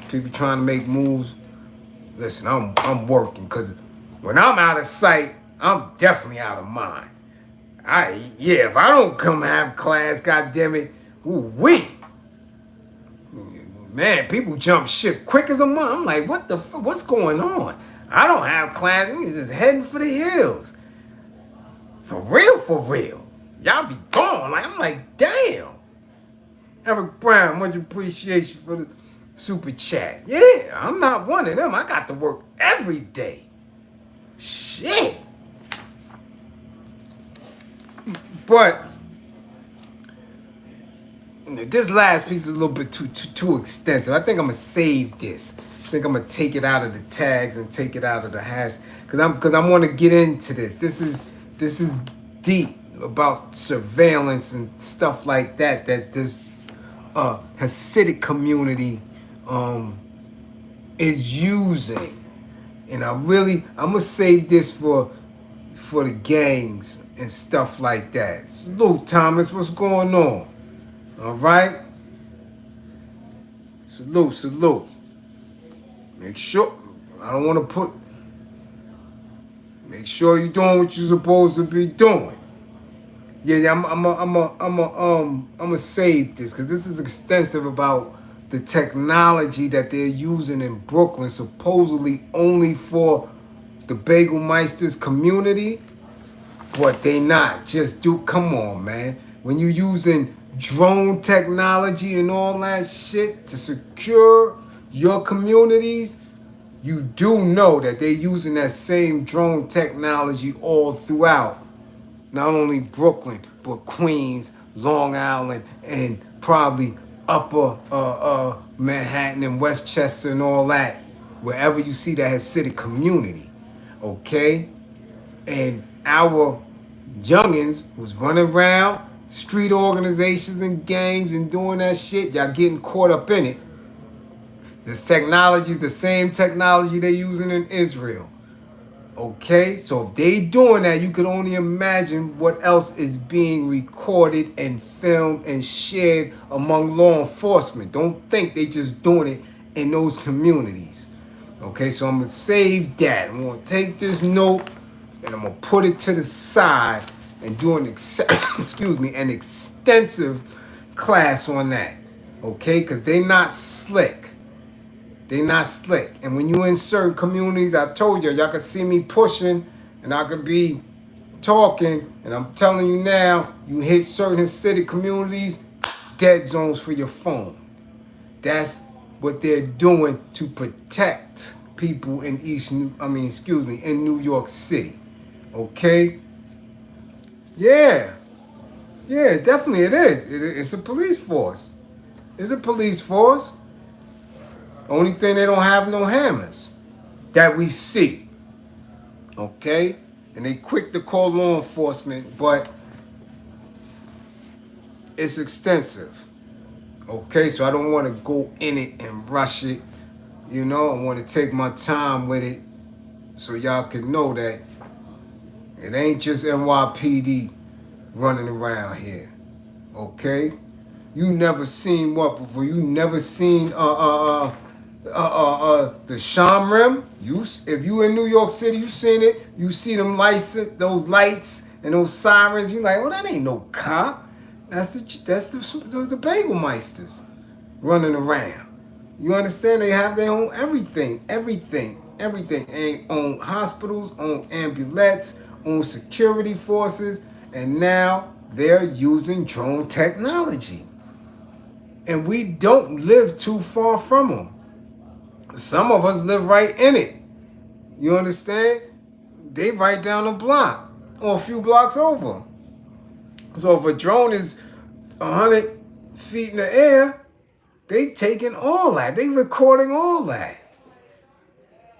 People trying to make moves. Listen, I'm working, because when I'm out of sight, I'm definitely out of mind. If I don't come have class, goddammit, ooh-wee. Man, people jump ship quick as a month. I'm like, what the fuck? What's going on? I don't have class. Niggas just heading for the hills. For real, for real. Y'all be gone. Like, I'm like, damn. Eric Brown, much appreciation for the super chat. Yeah, I'm not one of them. I got to work every day. Shit. But this last piece is a little bit too extensive. I think I'm gonna save this. I think I'm gonna take it out of the tags and take it out of the hash, because I want to get into this. This is deep about surveillance and stuff like that. That this Hasidic community is using, and I'm gonna save this for the gangs and stuff like that. Salute, Thomas. What's going on? All right. Salute. Make sure Make sure you're doing what you're supposed to be doing. Yeah. I'm gonna save this, because this is extensive about the technology that they're using in Brooklyn, supposedly only for the Bagelmeisters community, but they not. Come on, man. When you're using drone technology and all that shit to secure your communities, you do know that they're using that same drone technology all throughout, not only Brooklyn, but Queens, Long Island, and probably upper Manhattan and Westchester and all that, wherever you see that Hasidic community, okay? And our youngins was running around street organizations and gangs and doing that shit. Y'all getting caught up in it. This technology is the same technology they're using in Israel. Okay? So if they doing that, you could only imagine what else is being recorded and filmed and shared among law enforcement. Don't think they just doing it in those communities. Okay? So I'm going to save that. I'm going to take this note and I'm going to put it to the side and do an extensive class on that. Okay? Because they not slick. They not slick. And when you in certain communities, I told y'all can see me pushing and I could be talking, and I'm telling you now, you hit certain Hasidic communities, dead zones for your phone. That's what they're doing to protect people in in New York City. Okay? Yeah, definitely it is. It's a police force. It's a police force. Only thing, they don't have no hammers that we see. Okay? And they quick to call law enforcement, but It's extensive. Okay, so I don't want to go in it and rush it. You know, I want to take my time with it so y'all can know that it ain't just NYPD running around here. Okay? You never seen what before? You never seen the Shamrim? If you in New York City, you seen it. You see them lights, those lights and those sirens. You like, oh, that ain't no cop. That's the Bagel Meisters running around. You understand? They have their own everything. And own hospitals, own ambulances, own security forces, and now they're using drone technology. And we don't live too far from them. Some of us live right in it. You understand? They right down the block or a few blocks over. So if a drone is 100 feet in the air, they taking all that. They recording all that.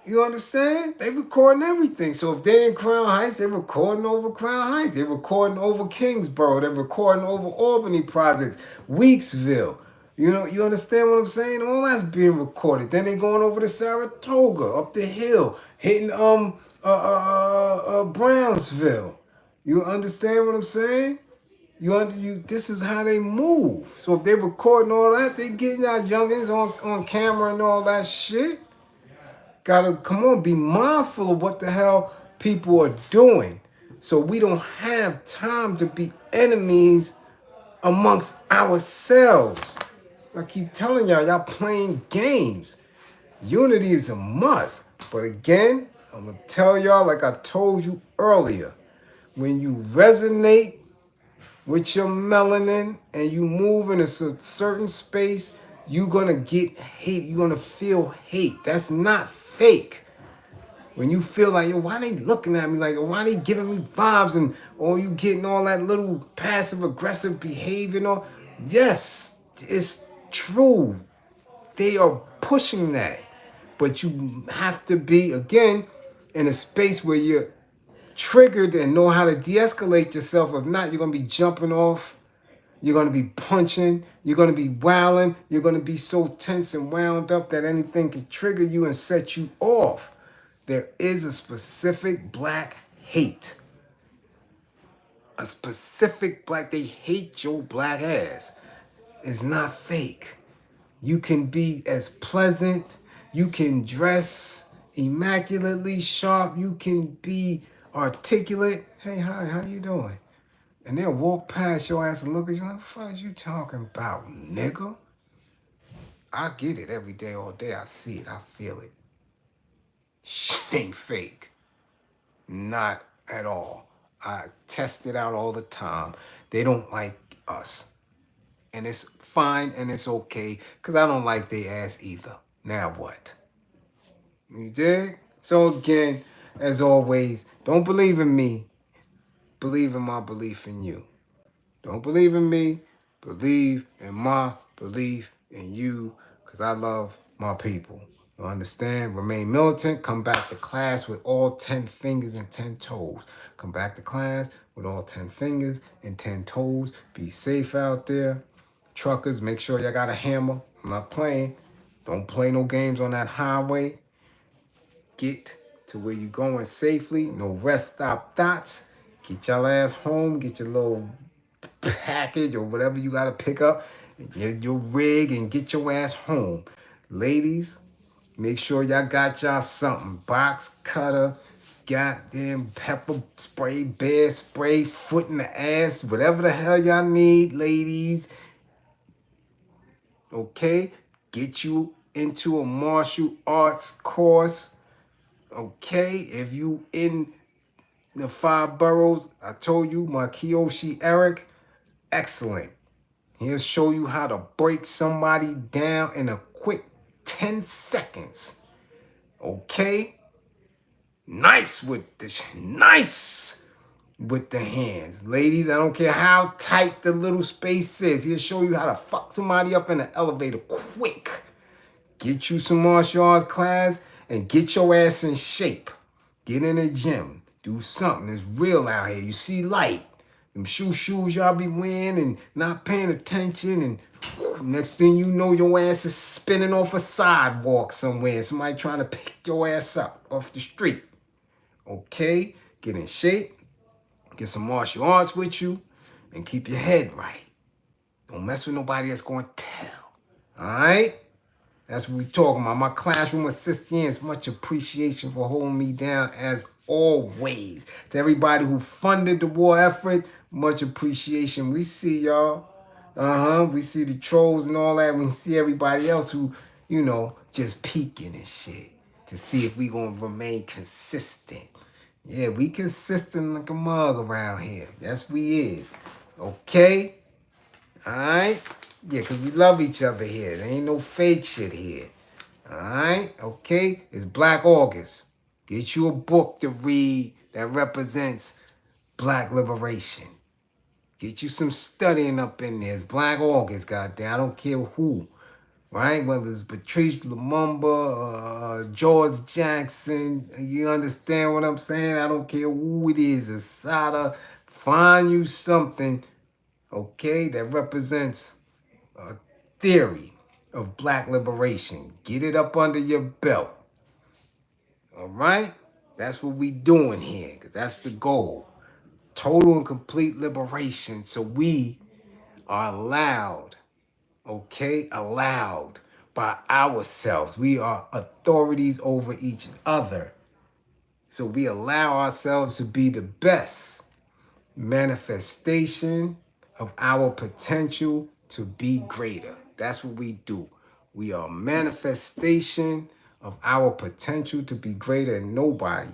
You understand? They recording everything. So if they're in Crown Heights, they're recording over Crown Heights. They're recording over Kingsborough. They're recording over Albany projects, Weeksville. You know, you understand what I'm saying? All that's being recorded. Then they going over to Saratoga, up the hill, hitting Brownsville. You understand what I'm saying? This is how they move. So if they're recording all that, they getting y'all youngins on camera and all that shit. Gotta, come on, be mindful of what the hell people are doing. So we don't have time to be enemies amongst ourselves. I keep telling y'all playing games. Unity is a must. But again, I'm gonna tell y'all like I told you earlier. When you resonate with your melanin and you move in a certain space, you're gonna get hate. You're gonna feel hate. That's not fake. When you feel like, yo, why they looking at me like, why they giving me vibes, and you getting all that little passive aggressive behavior and all. Yes, it's true. They are pushing that. But you have to be, again, in a space where you're triggered and know how to de-escalate yourself. If not, you're going to be jumping off. You're going to be punching. You're going to be wailing. You're going to be so tense and wound up that anything can trigger you and set you off. There is a specific black hate. A specific black, they hate your black ass. It's not fake. You can be as pleasant. You can dress immaculately sharp. You can be articulate. Hey, hi, how you doing? And they'll walk past your ass and look at you like, what the fuck is you talking about, nigga? I get it every day, all day. I see it. I feel it. Shit ain't fake. Not at all. I test it out all the time. They don't like us. And it's fine and it's okay, because I don't like their ass either. Now what? You dig? So again, as always, don't believe in me. Believe in my belief in you. Don't believe in me. Believe in my belief in you, because I love my people. You understand? Remain militant. Come back to class with all 10 fingers and 10 toes. Come back to class with all 10 fingers and 10 toes. Be safe out there. Truckers, make sure y'all got a hammer. I'm not playing. Don't play no games on that highway. Get to where you going safely. No rest stop thoughts. Get y'all ass home. Get your little package or whatever you got to pick up. Get your rig and get your ass home. Ladies, make sure y'all got y'all something. Box cutter, goddamn pepper spray, bear spray, foot in the ass, whatever the hell y'all need, ladies. Okay? Get you into a martial arts course. Okay? If you in the 5 boroughs, I told you, my Kiyoshi Eric, excellent. He'll show you how to break somebody down in a quick 10 seconds. Okay? Nice with the hands. Ladies, I don't care how tight the little space is. He'll show you how to fuck somebody up in the elevator quick. Get you some martial arts class and get your ass in shape. Get in the gym. Do something. It's real out here. You see Lyte. Them shoes y'all be wearing and not paying attention, and next thing you know, your ass is spinning off a sidewalk somewhere. Somebody trying to pick your ass up off the street. Okay? Get in shape. Get some martial arts with you. And keep your head right. Don't mess with nobody that's going to tell. Alright? That's what we talking about. My classroom assistants, much appreciation for holding me down as always. To everybody who funded the war effort, much appreciation. We see y'all. We see the trolls and all that. We see everybody else who, just peeking and shit to see if we gonna remain consistent. Yeah, we consistent like a mug around here. That's we is. Okay? Alright? Yeah, because we love each other here. There ain't no fake shit here. Alright? Okay? It's Black August. Get you a book to read that represents Black liberation. Get you some studying up in there. It's Black August, goddamn. I don't care who. Right? Whether it's Patrice Lumumba, George Jackson. You understand what I'm saying? I don't care who it is. Asada. Find you something, okay, that represents a theory of Black liberation. Get it up under your belt. All right? That's what we doing here, because that's the goal. Total and complete liberation. So we are allowed, okay, allowed by ourselves. We are authorities over each other. So we allow ourselves to be the best manifestation of our potential to be greater. That's what we do. We are a manifestation of our potential to be greater, and nobody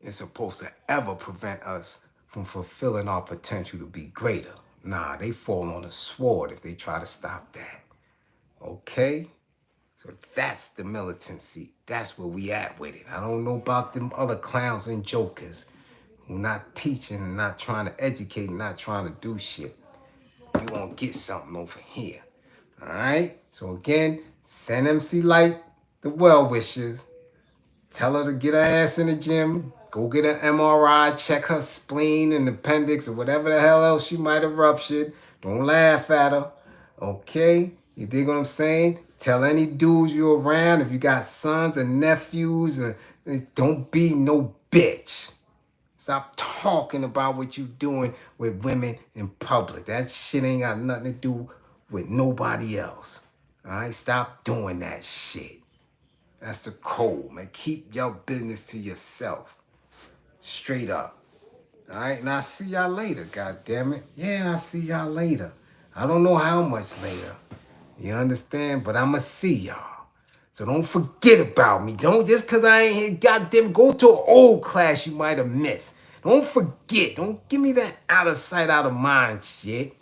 is supposed to ever prevent us from fulfilling our potential to be greater. Nah, they fall on the sword if they try to stop that. Okay? So that's the militancy. That's where we at with it. I don't know about them other clowns and jokers who not teaching and not trying to educate and not trying to do shit. You won't get something over here. All right? So again, send MC Lyte the well wishes. Tell her to get her ass in the gym. Go get an MRI. Check her spleen and appendix or whatever the hell else she might have ruptured. Don't laugh at her. Okay? You dig what I'm saying? Tell any dudes you're around, if you got sons or nephews, don't be no bitch. Stop talking about what you doing with women in public. That shit ain't got nothing to do with nobody else. All right? Stop doing that shit. That's the code, man. Keep your business to yourself. Straight up. All right? And I'll see y'all later, goddammit. Yeah, I'll see y'all later. I don't know how much later. You understand? But I'ma see y'all. So don't forget about me. Don't, just because I ain't here, goddamn, go to an old class you might have missed. Don't forget. Don't give me that out of sight, out of mind shit.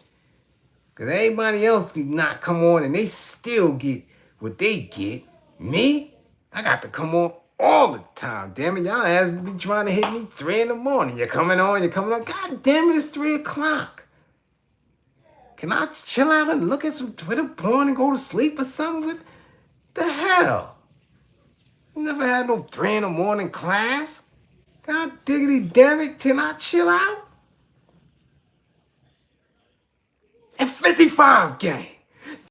Because everybody else can not come on and they still get what they get. Me? I got to come on all the time. Damn it, y'all ass be trying to hit me 3 in the morning. You're coming on. God damn it, it's 3 o'clock. Can I chill out and look at some Twitter porn and go to sleep or something? What the hell? You never had no 3 in the morning class? God diggity damn it, can I chill out? At 55 game.